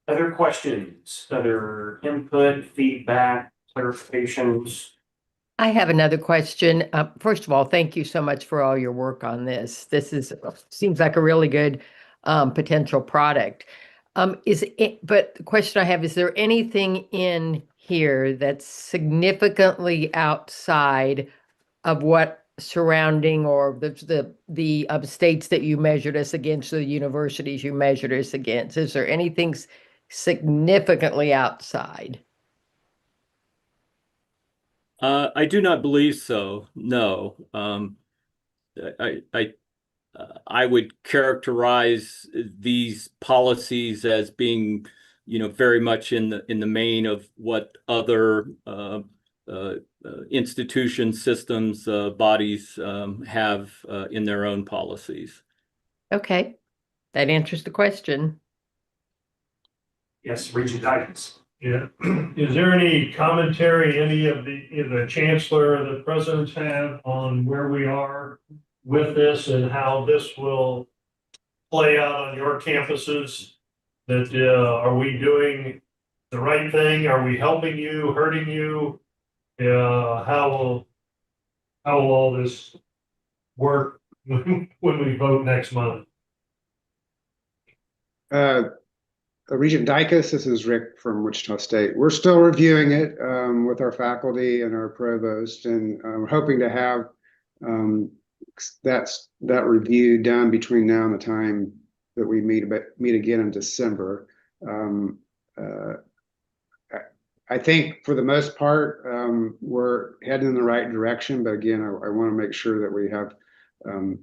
Other questions, other input, feedback, clarifications? I have another question. First of all, thank you so much for all your work on this. This seems like a really good potential product. But the question I have, is there anything in here that's significantly outside of what surrounding or the states that you measured us against, the universities you measured us against? Is there anything significantly outside? I do not believe so. No. I would characterize these policies as being, very much in the main of what other institutions, systems, bodies have in their own policies. Okay, that answers the question. Yes, Regent Dykens. Yeah, is there any commentary any of the chancellor or the presidents have on where we are with this and how this will play out on your campuses? That are we doing the right thing? Are we helping you, hurting you? How will all this work when we vote next month? Regent Dykes, this is Rick from Wichita State. We're still reviewing it with our faculty and our provost, and we're hoping to have that review done between now and the time that we meet again in December. I think for the most part, we're heading in the right direction, but again, I want to make sure that we have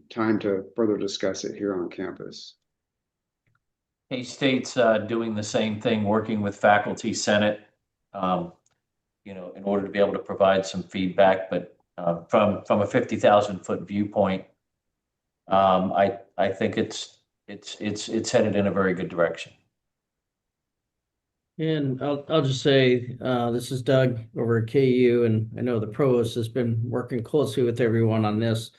time to further discuss it here on campus. K-State's doing the same thing, working with faculty senate, in order to be able to provide some feedback. But from a 50,000 foot viewpoint, I think it's it's headed in a very good direction. And I'll just say, this is Doug over at KU, and I know the provost has been working closely with everyone on this.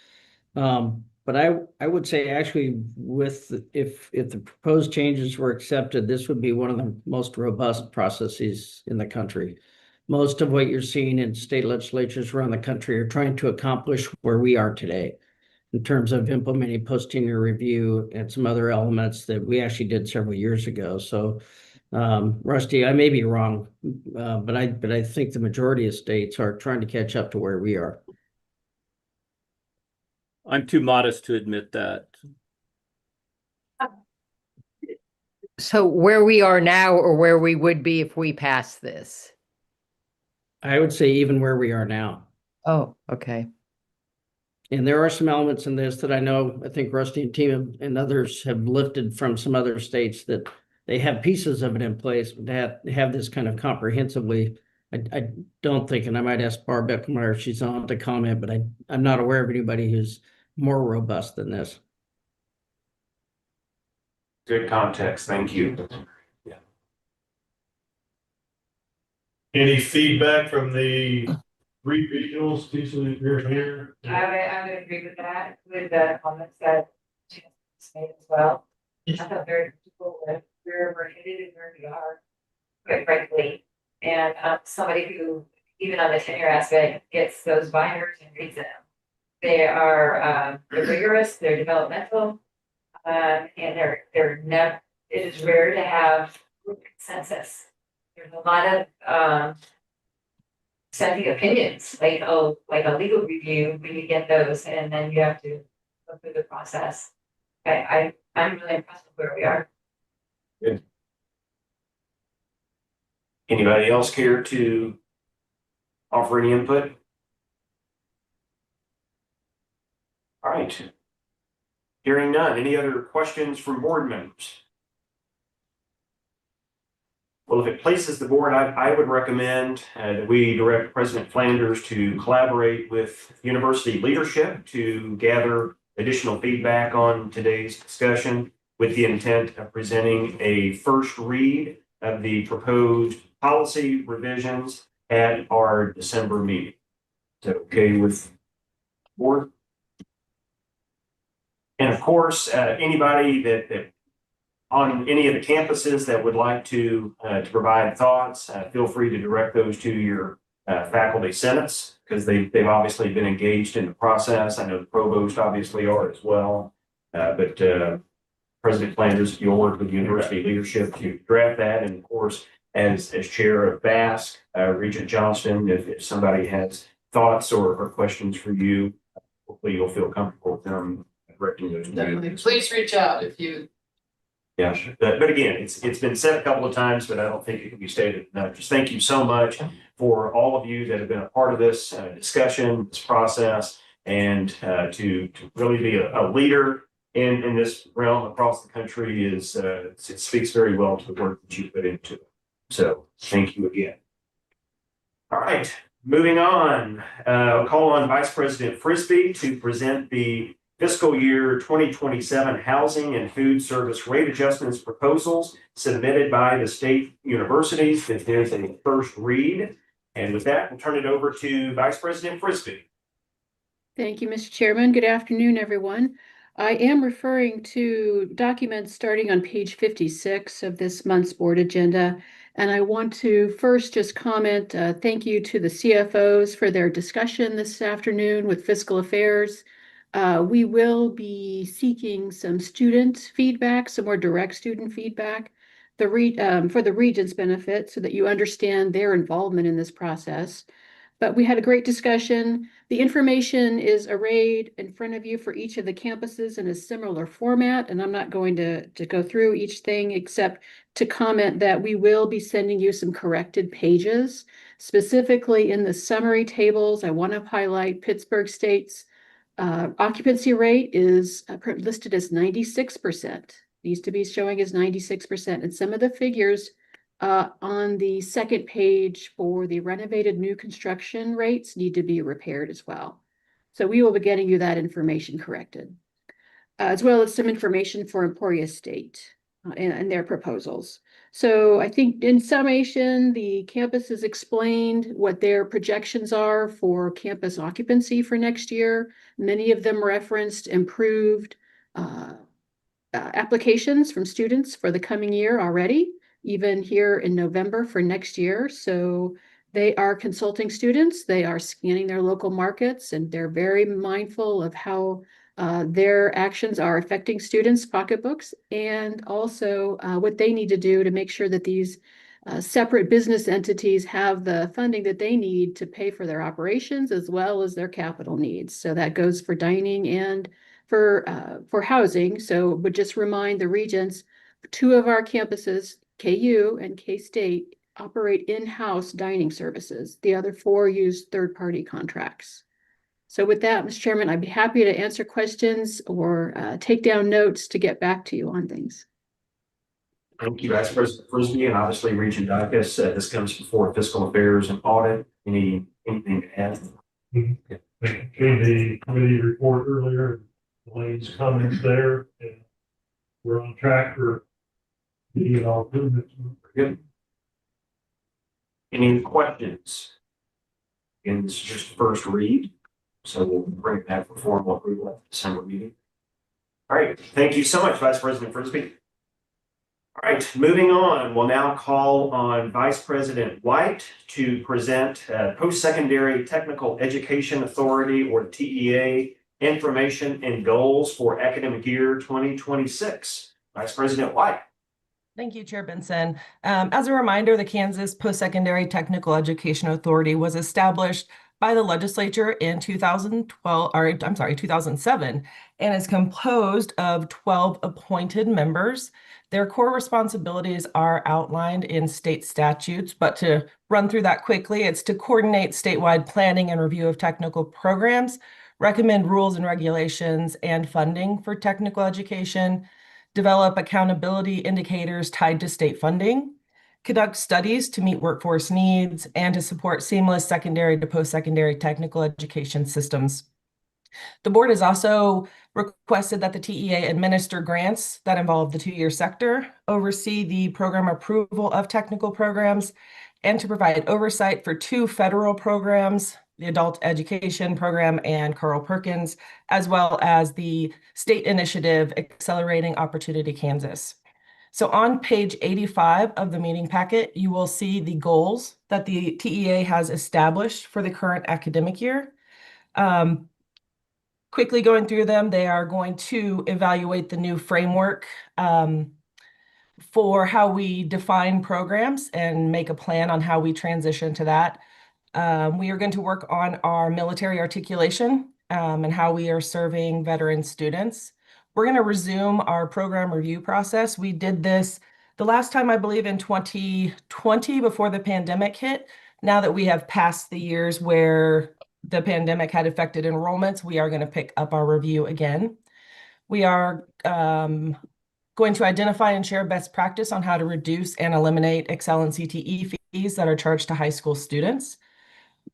But I would say actually if the proposed changes were accepted, this would be one of the most robust processes in the country. Most of what you're seeing in state legislatures around the country are trying to accomplish where we are today in terms of implementing post-tenure review and some other elements that we actually did several years ago. So Rusty, I may be wrong, but I think the majority of states are trying to catch up to where we are. I'm too modest to admit that. So where we are now or where we would be if we pass this? I would say even where we are now. Oh, okay. And there are some elements in this that I think Rusty and team and others have lifted from some other states that they have pieces of it in place, but have this kind of comprehensively. I don't think, and I might ask Barb Beckelmeyer if she's on to comment, but I'm not aware of anybody who's more robust than this. Good context. Thank you. Any feedback from the three regionals, Cecily, you're here? I would agree with that, with the comments that Janice made as well. I felt very comfortable with where we're headed and where we are, quite frankly. And somebody who, even on the tenure aspect, gets those binders and reads them. They're rigorous, they're developmental, and they're never, it is rare to have consensus. There's a lot of dissenting opinions, like a legal review, when you get those, and then you have to go through the process. I'm really impressed with where we are. Good. Anybody else care to offer any input? All right. Hearing none. Any other questions from board members? Well, if it pleases the board, I would recommend that we direct President Flanders to collaborate with university leadership to gather additional feedback on today's discussion with the intent of presenting a first read of the proposed policy revisions at our December meeting. Is that okay with board? And of course, anybody that on any of the campuses that would like to provide thoughts, feel free to direct those to your faculty senates, because they've obviously been engaged in the process. I know the provost obviously are as well. But President Flanders, you'll work with university leadership to draft that. And of course, as chair of BASC, Regent Johnston, if somebody has thoughts or questions for you, hopefully you'll feel comfortable with them directing those. Definitely, please reach out if you. Yeah, but again, it's been said a couple of times, but I don't think it can be stated enough. Just thank you so much for all of you that have been a part of this discussion, this process, and to really be a leader in this realm across the country is it speaks very well to the work that you put into it. So thank you again. All right, moving on. I'll call on Vice President Frisbee to present the fiscal year 2027 housing and food service rate adjustments proposals submitted by the state universities. This is a first read. And with that, we'll turn it over to Vice President Frisbee. Thank you, Mr. Chairman. Good afternoon, everyone. I am referring to documents starting on page 56 of this month's board agenda. And I want to first just comment, thank you to the CFOs for their discussion this afternoon with fiscal affairs. We will be seeking some student feedback, some more direct student feedback for the Regents' benefit so that you understand their involvement in this process. But we had a great discussion. The information is arrayed in front of you for each of the campuses in a similar format, and I'm not going to go through each thing except to comment that we will be sending you some corrected pages. Specifically in the summary tables, I want to highlight Pittsburgh State's occupancy rate is listed as 96%. Needs to be showing as 96%. And some of the figures on the second page for the renovated new construction rates need to be repaired as well. So we will be getting you that information corrected. as well as some information for Emporia State and their proposals. So I think in summation, the campus has explained what their projections are for campus occupancy for next year. Many of them referenced improved applications from students for the coming year already, even here in November for next year. So they are consulting students, they are scanning their local markets, and they're very mindful of how their actions are affecting students' pocketbooks, and also what they need to do to make sure that these separate business entities have the funding that they need to pay for their operations as well as their capital needs. So that goes for dining and for housing. So would just remind the Regents, 2 of our campuses, KU and K-State, operate in-house dining services. The other 4 use third-party contracts. So with that, Mr. Chairman, I'd be happy to answer questions or take down notes to get back to you on things. Thank you, Vice President Frisbee, and obviously Regent Dicus. This comes before Fiscal Affairs and Audit. Anything to add? Gave the committee report earlier, Elaine's comments there, and we're on track for meeting all improvements. Good. Any questions? Again, this is just first read, so we'll bring it back for formal approval at the December meeting. All right, thank you so much, Vice President Frisbee. All right, moving on, we'll now call on Vice President White to present Post-Secondary Technical Education Authority, or TEA, information and goals for academic year 2026. Vice President White. Thank you, Chair Benson. As a reminder, the Kansas Post-Secondary Technical Education Authority was established by the legislature in 2007, and is composed of 12 appointed members. Their core responsibilities are outlined in state statutes, but to run through that quickly, it's to coordinate statewide planning and review of technical programs, recommend rules and regulations and funding for technical education, develop accountability indicators tied to state funding, conduct studies to meet workforce needs, and to support seamless secondary to post-secondary technical education systems. The board has also requested that the TEA administer grants that involve the 2-year sector, oversee the program approval of technical programs, and to provide oversight for 2 federal programs, the Adult Education Program and Carl Perkins, as well as the state initiative Accelerating Opportunity Kansas. So on page 85 of the meeting packet, you will see the goals that the TEA has established for the current academic year. Quickly going through them, they are going to evaluate the new framework for how we define programs and make a plan on how we transition to that. We are going to work on our military articulation and how we are serving veteran students. We're going to resume our program review process. We did this the last time, I believe, in 2020 before the pandemic hit. Now that we have passed the years where the pandemic had affected enrollments, we are going to pick up our review again. We are going to identify and share best practice on how to reduce and eliminate Excel and CTE fees that are charged to high school students.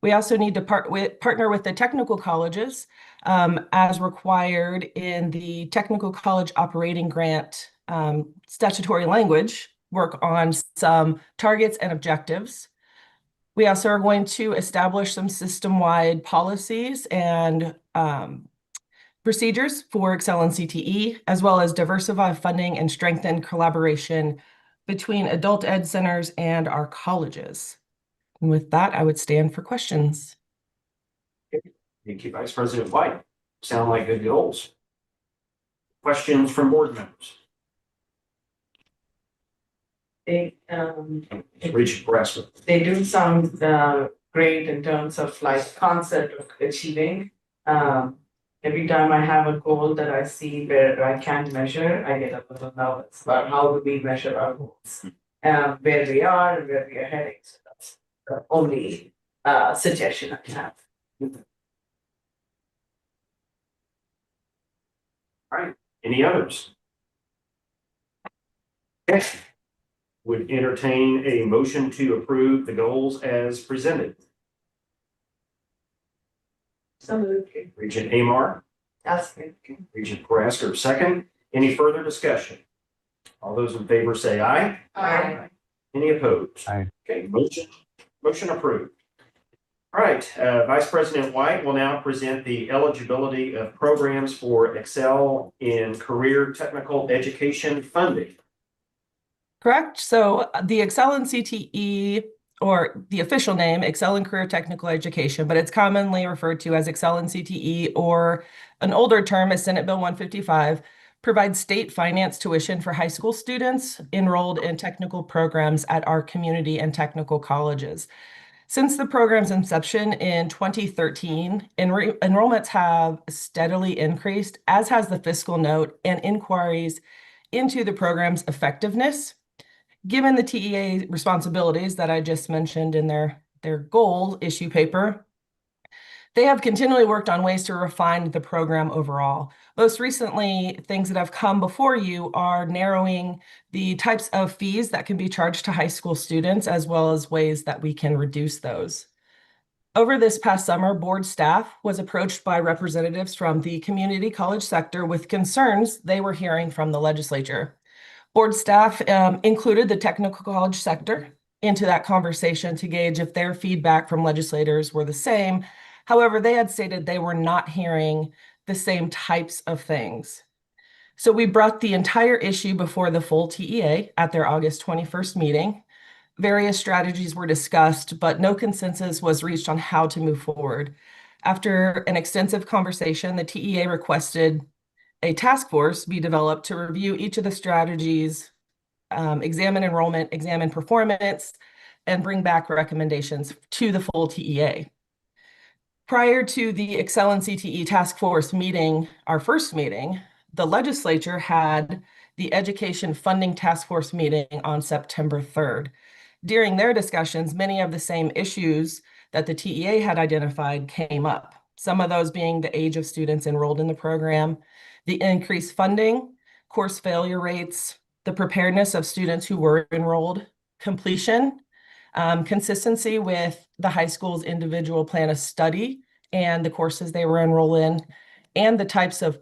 We also need to partner with the technical colleges as required in the Technical College Operating Grant statutory language, work on some targets and objectives. We also are going to establish some system-wide policies and procedures for Excel and CTE, as well as diversify funding and strengthen collaboration between adult ed centers and our colleges. And with that, I would stand for questions. Thank you, Vice President White. Sound like good goals. Questions from board members? They They do sound great in terms of like concept of achieving. Every time I have a goal that I see where I can measure, I get a little nervous about how do we measure our goals, where we are and where we are heading. So that's the only suggestion I have. All right, any others? Okay. Would entertain a motion to approve the goals as presented. So moved. Regent Amar, Regent Porasker, second. Any further discussion? All those in favor say aye. Aye. Any opposed? Aye. Okay, motion approved. All right, Vice President White will now present the eligibility of programs for Excel in Career Technical Education funding. Correct. So the Excel in CTE, or the official name, Excel in Career Technical Education, but it's commonly referred to as Excel in CTE, or an older term is Senate Bill 155, provides state finance tuition for high school students enrolled in technical programs at our community and technical colleges. Since the program's inception in 2013, enrollments have steadily increased, as has the fiscal note and inquiries into the program's effectiveness. Given the TEA responsibilities that I just mentioned in their goal issue paper, they have continually worked on ways to refine the program overall. Most recently, things that have come before you are narrowing the types of fees that can be charged to high school students, as well as ways that we can reduce those. Over this past summer, board staff was approached by representatives from the community college sector with concerns they were hearing from the legislature. Board staff included the technical college sector into that conversation to gauge if their feedback from legislators were the same. However, they had stated they were not hearing the same types of things. So we brought the entire issue before the full TEA at their August 21st meeting. Various strategies were discussed, but no consensus was reached on how to move forward. After an extensive conversation, the TEA requested a task force be developed to review each of the strategies, examine enrollment, examine performance, and bring back recommendations to the full TEA. Prior to the Excel in CTE task force meeting, our first meeting, the legislature had the Education Funding Task Force meeting on September 3rd. During their discussions, many of the same issues that the TEA had identified came up. Some of those being the age of students enrolled in the program, the increased funding, course failure rates, the preparedness of students who were enrolled, completion, consistency with the high school's individual plan of study and the courses they were enrolled in, and the types of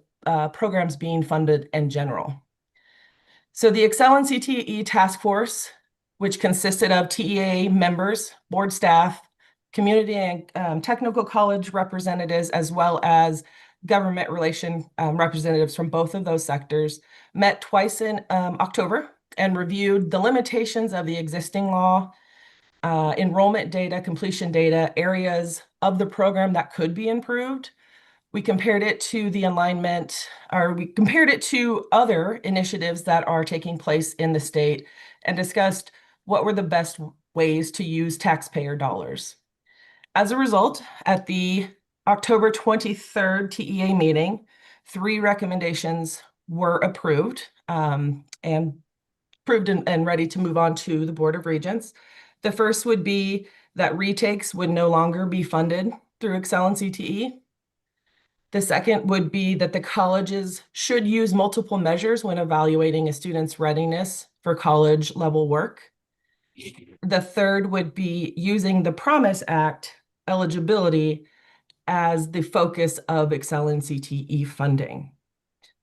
programs being funded in general. So the Excel in CTE task force, which consisted of TEA members, board staff, community and technical college representatives, as well as government relation representatives from both of those sectors, met twice in October and reviewed the limitations of the existing law, enrollment data, completion data, areas of the program that could be improved. We compared it to the alignment, or we compared it to other initiatives that are taking place in the state and discussed what were the best ways to use taxpayer dollars. As a result, at the October 23rd TEA meeting, 3 recommendations were approved and ready to move on to the Board of Regents. The first would be that retakes would no longer be funded through Excel in CTE. The second would be that the colleges should use multiple measures when evaluating a student's readiness for college level work. The third would be using the Promise Act eligibility as the focus of Excel in CTE funding.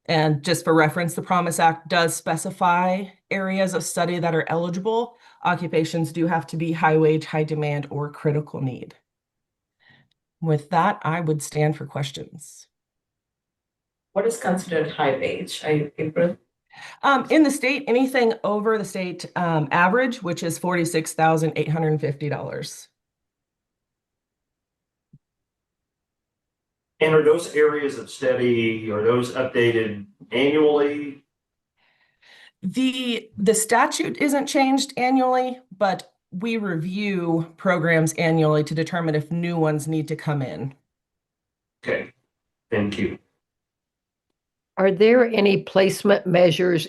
And just for reference, the Promise Act does specify areas of study that are eligible. Occupations do have to be high wage, high demand, or critical need. With that, I would stand for questions. What is considered high wage? April? In the state, anything over the state average, which is $46,850. And are those areas of study, are those updated annually? The statute isn't changed annually, but we review programs annually to determine if new ones need to come in. Okay, thank you. Are there any placement measures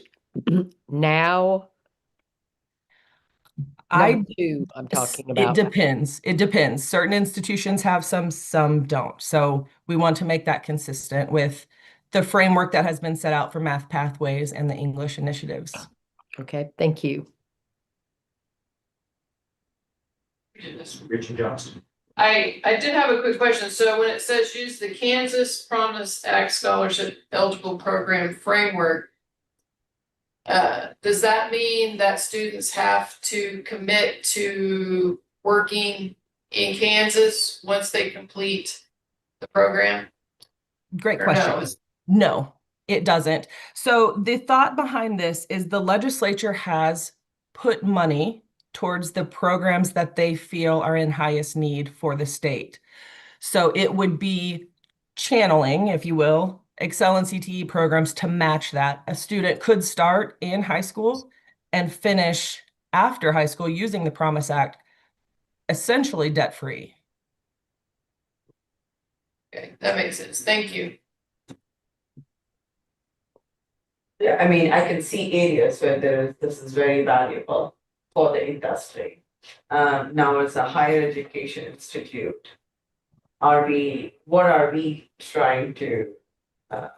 now? Number 2, I'm talking about. It depends. It depends. Certain institutions have some don't. So we want to make that consistent with the framework that has been set out for Math Pathways and the English initiatives. Okay, thank you. Richard Johnson. I did have a quick question. So when it says use the Kansas Promise Act Scholarship Eligible Program Framework, does that mean that students have to commit to working in Kansas once they complete the program? Great Or no, question. it's- No, it doesn't. So the thought behind this is the legislature has put money towards the programs that they feel are in highest need for the state. So it would be channeling, if you will, Excel and CTE programs to match that. A student could start in high school and finish after high school using the Promise Act, essentially debt-free. Okay, that makes sense. Thank you. Yeah, I mean, I can see areas where this is very valuable for the industry. Now as a higher education institute, what are we trying to, how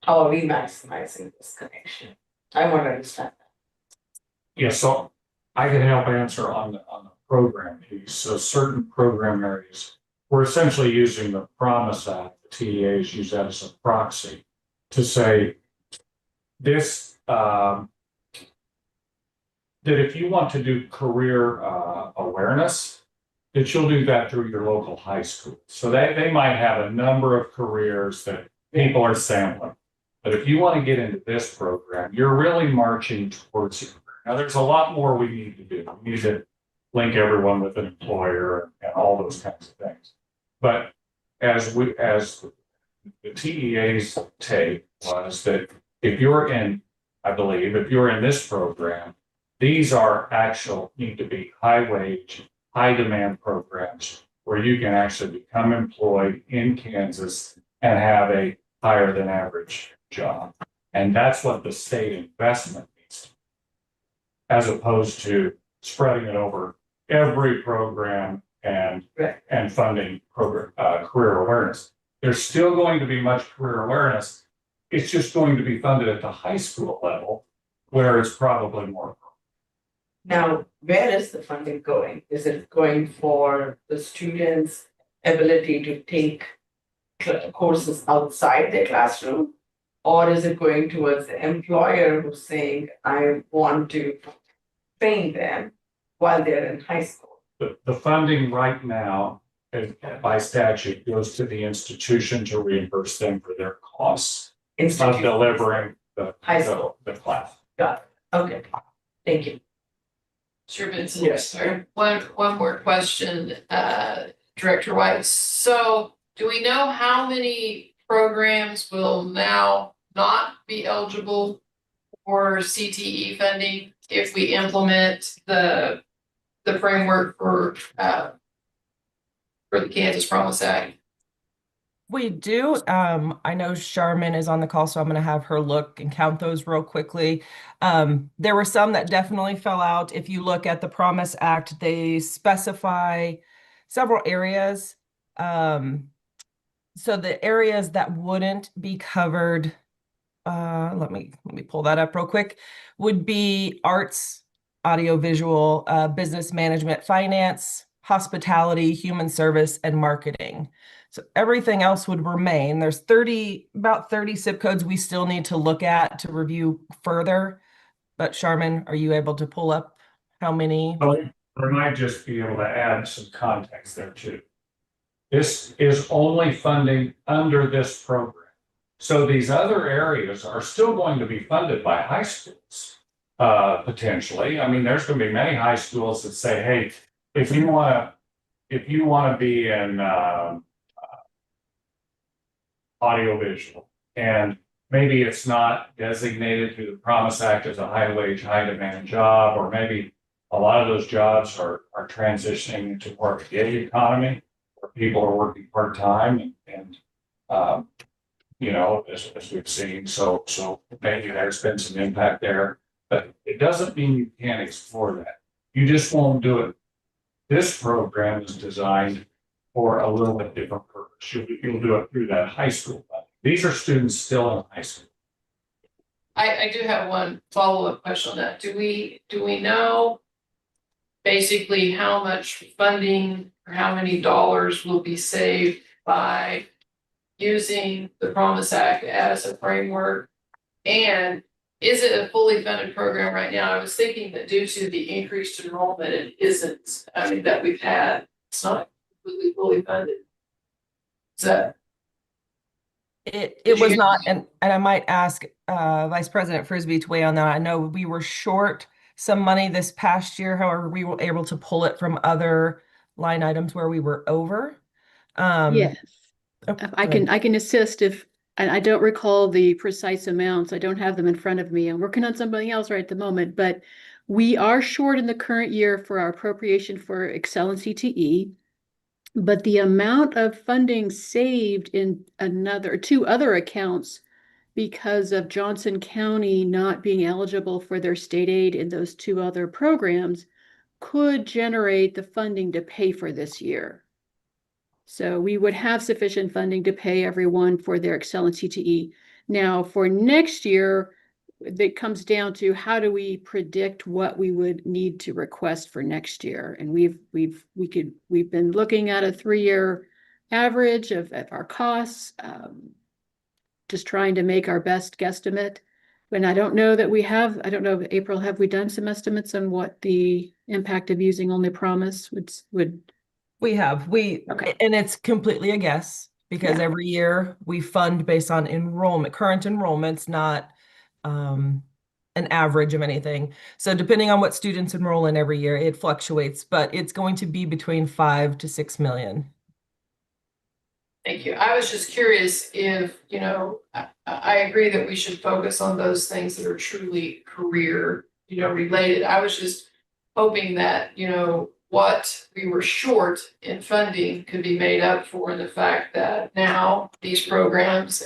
are we maximizing this connection? I want to understand. Yeah, so I can help answer on the program piece. So certain program areas, we're essentially using the Promise Act, the TEAs use that as a proxy to say this, that if you want to do career awareness, that you'll do that through your local high school. So they might have a number of careers that people are sampling. But if you want to get into this program, you're really marching towards it. Now, there's a lot more we need to do. We need to link everyone with an employer and all those kinds of things. But as the TEA's take was that if you're in, I believe, if you're in this program, these are need to be high wage, high demand programs where you can actually become employed in Kansas and have a higher than average job. And that's what the state investment needs, as opposed to spreading it over every program and funding program career awareness. There's still going to be much career awareness. It's just going to be funded at the high school level, where it's probably more. Now, where is the funding going? Is it going for the students' ability to take courses outside their classroom? Or is it going towards the employer who's saying, I want to train them while they're in high school? The funding right now, by statute, goes to the institution to reimburse them for their costs of delivering the high school, the class. Got it. Okay. Thank you. Sure, Vincent. Yes. Sorry. One more question, Director White. So do we know how many programs will now not be eligible for CTE funding if we implement the framework for the Kansas Promise Act? We do. I know Charmin is on the call, so I'm going to have her look and count those real quickly. There were some that definitely fell out. If you look at the Promise Act, they specify several areas. So the areas that wouldn't be covered, let me pull that up real quick, would be arts, audiovisual, business management, finance, hospitality, human service, and marketing. So everything else would remain. There's about 30 zip codes we still need to look at to review further. But Charmin, are you able to pull up how many? I might just be able to add some context there too. This is only funding under this program. So these other areas are still going to be funded by high schools, potentially. I mean, there's going to be many high schools that say, hey, if you want to be in audiovisual, and maybe it's not designated through the Promise Act as a high wage, high demand job, or maybe a lot of those jobs are transitioning into more of a gig economy where people are working part-time and you know, as we've seen. So maybe there's been some impact there, but it doesn't mean you can't explore that. You just won't do it. This program is designed for a little bit different purpose. You'll do it through that high school. These are students still in high school. I do have one follow-up question on that. Do we know basically how much funding or how many dollars will be saved by using the Promise Act as a framework? And is it a fully funded program right now? I was thinking that due to the increased enrollment, it isn't. I mean, that we've had, it's not completely fully funded. Is that? It was not, and I might ask Vice President Frisbee to weigh on that. I know we were short some money this past year, however, we were able to pull it from other line items where we were over. Yes, oh, I can assist if, and I don't recall the precise amounts. I don't have them in front of me. I'm working on something else right at the moment, but we are short in the current year for our appropriation for Excel and CTE. But the amount of funding saved in two other accounts because of Johnson County not being eligible for their state aid in those two other programs could generate the funding to pay for this year. So we would have sufficient funding to pay everyone for their Excel and CTE. Now, for next year, that comes down to how do we predict what we would need to request for next year? And we've been looking at a 3-year average of our costs, just trying to make our best guesstimate. And I don't know that I don't know, April, have we done some estimates on what the impact of using only Promise would? We have, and it's completely a guess because every year we fund based on current enrollments, not an average of anything. So depending on what students enroll in every year, it fluctuates, but it's going to be between 5 to 6 million. Thank you. I was just curious if, I agree that we should focus on those things that are truly career, related. I was just hoping that, what we were short in funding could be made up for in the fact that now these programs,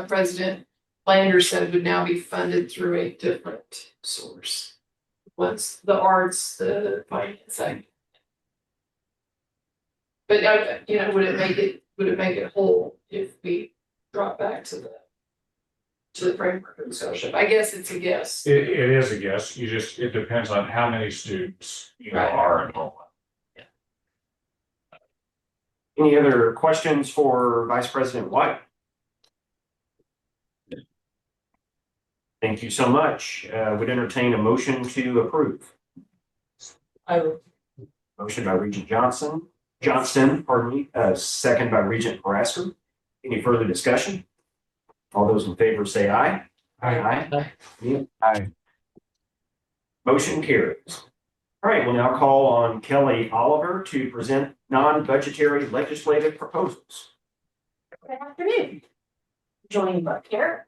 President Lander said, would now be funded through a different source. Once the arts, the finance, but would it make it whole if we drop back to the framework of the scholarship? I guess it's a guess. It is a guess. It depends on how many students, are enrolled. Any other questions for Vice President White? Thank you so much. Would entertain a motion to approve. I will. Motion by Regent Johnston, pardon me, second by Regent Parasker. Any further discussion? All those in favor say aye. Aye. Aye. Motion carries. All right, we'll now call on Kelly Oliver to present non-budgetary legislative proposals. Good afternoon. Joining book here.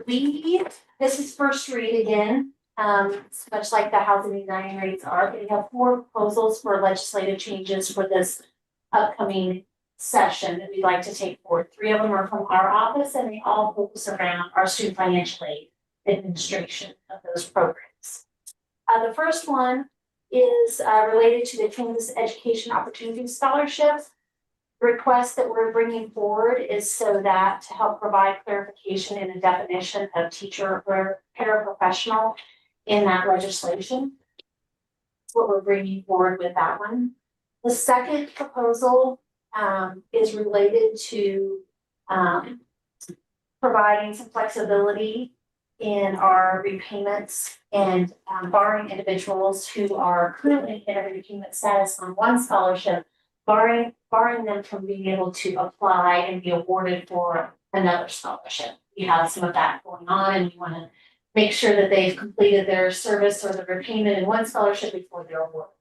This is first read again, much like the housing and dining rates are. We have 4 proposals for legislative changes for this upcoming session that we'd like to take forward. 3 of them are from our office, and they all focus around our student financial aid administration of those programs. The first one is related to the Kansas Education Opportunity Scholarship. The request that we're bringing forward is so that to help provide clarification in the definition of teacher or paraprofessional in that legislation. That's what we're bringing forward with that one. The second proposal is related to providing some flexibility in our repayments and barring individuals who are currently in a repayment status on one scholarship, barring them from being able to apply and be awarded for another scholarship. We have some of that going on, and we want to make sure that they've completed their service or the repayment in one scholarship before they're awarded.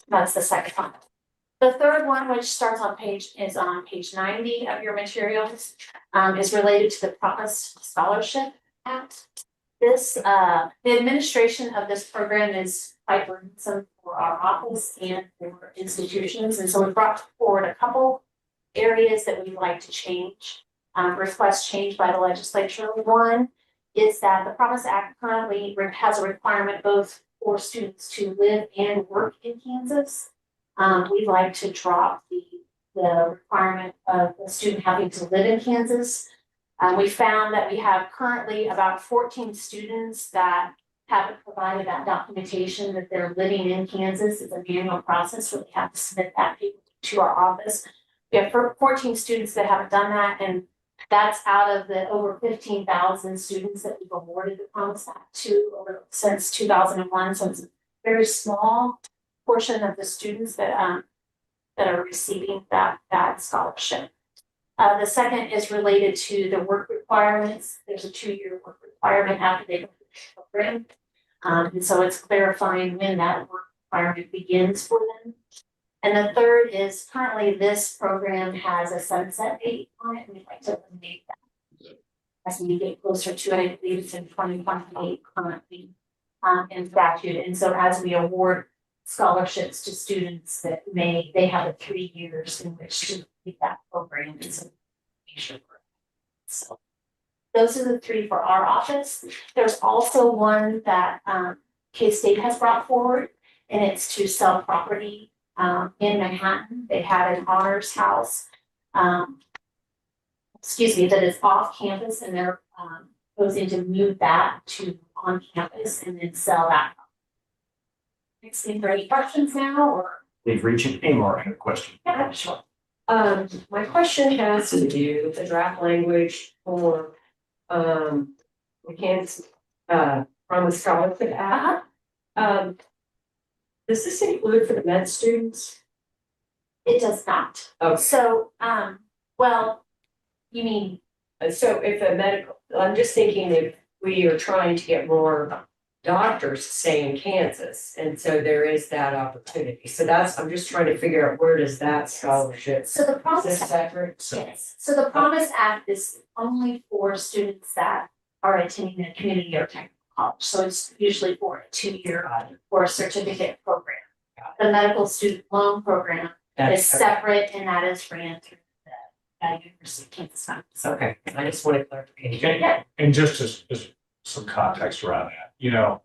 That's the second one. The third one, which starts on page 90 of your materials, is related to the Promise Scholarship Act. The administration of this program is quite burdensome for our office and for institutions, and so we brought forward a couple areas that we'd like to change, request change by the legislature. One is that the Promise Act currently has a requirement both for students to live and work in Kansas. We'd like to drop the requirement of the student having to live in Kansas. We found that we have currently about 14 students that haven't provided that documentation that they're living in Kansas. It's a manual process where they have to submit that paper to our office. We have 14 students that haven't done that, and that's out of the over 15,000 students that we've awarded the Promise Act to since 2001. So it's a very small portion of the students that are receiving that scholarship. The second is related to the work requirements. There's a 2-year work requirement after they complete the program. And so it's clarifying when that work requirement begins for them. And the third is currently this program has a sunset date on it, and we'd like to eliminate that. As we get closer to it, I believe it's in 2028 currently in statute. And so as we award scholarships to students that they have a 3 years in which to complete that program. So those are the 3 for our office. There's also one that K-State has brought forward, and it's to sell property in Manhattan. They had an honors house, that is off campus, and they're proposing to move that to on campus and then sell that. Any any questions now, or? They've reached Amor had a question. Yeah, sure. My question has to do with the draft language for, the Kansas, Promise Scholarship Act. Does this include for the med students? It does not. Oh. So, well, you mean? So if a medical, I'm just thinking if we are trying to get more doctors to stay in Kansas, and so there is that opportunity. So I'm just trying to figure out where does that scholarship? So the Is Promise this Act, separate? yes. So the Promise Act is only for students that are attending a community or technical college. So it's usually for a 2-year or a certificate program. The medical student loan program is separate, and that is ran through the University of Kansas. Okay, I just wanted clarification. Yeah. And just some context around that,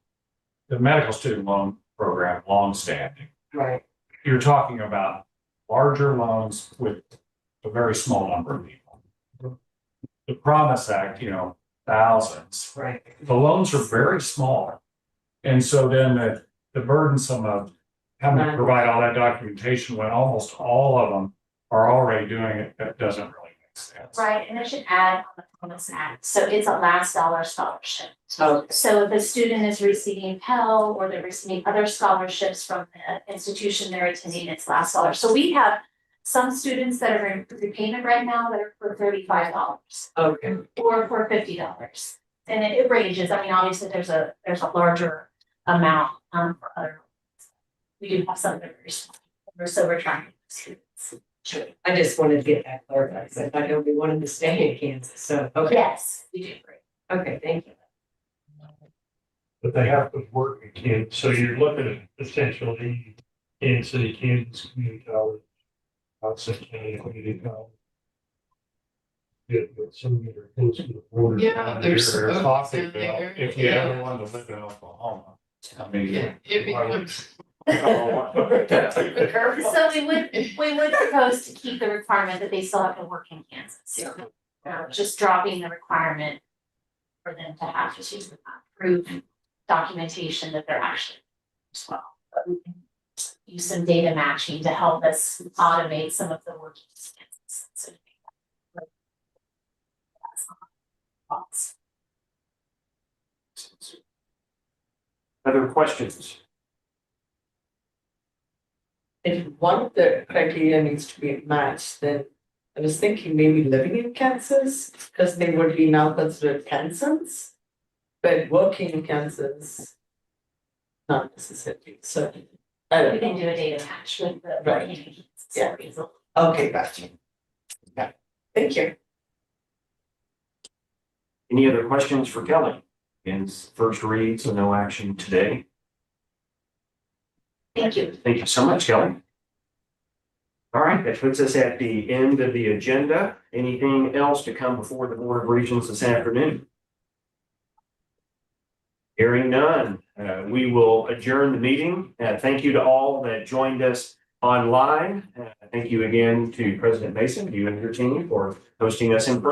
the medical student loan program, longstanding. Right. You're talking about larger loans with a very small number of people. The Promise Act, thousands. Right. The loans are very small. And so then the burdensome of having to provide all that documentation when almost all of them are already doing it, that doesn't really make sense. Right, and I should add on the Promise Act, so it's a last dollar scholarship. Okay. So if a student is receiving Pell or they're receiving other scholarships from the institution they're attending, it's last dollar. So we have some students that are in repayment right now that are for $35. Okay. Or for $50. And it ranges. I mean, obviously there's a larger amount for other. We do have some that are very small. So we're trying to. Sure. I just wanted to get that clarified. So I know we wanted to stay in Kansas. So okay. Yes, we do. Okay, thank you. But they have to work in Kansas. So you're looking at essentially Kansas City, Kansas Community College, Hudson County Community College. But some that are close to the border. Yeah, there's You're some talking in there. about if you ever wanted to live in Oklahoma. I mean. Yeah, it becomes. So we would propose to keep the requirement that they still have to work in Kansas. Just dropping the requirement for them to have to prove documentation that they're actually as well. But we can use some data matching to help us automate some of the work in Kansas. So that's Other questions? If one of the criteria needs to be matched, then I was thinking maybe living in Kansas, because they would be now considered Kansans. But working in Kansas, not necessarily, so. I we don't can know. do a data match with the. Right. Yeah. Okay, gotcha. Yeah, thank you. Any other questions for Kelly? In first read, so no action today. Thank you. Thank you so much, Kelly. All right, that puts us at the end of the agenda. Anything else to come before the Board of Regents this afternoon? Hearing none, we will adjourn the meeting. Thank you to all that joined us online. Thank you again to President Mason, you and your team for hosting us in person.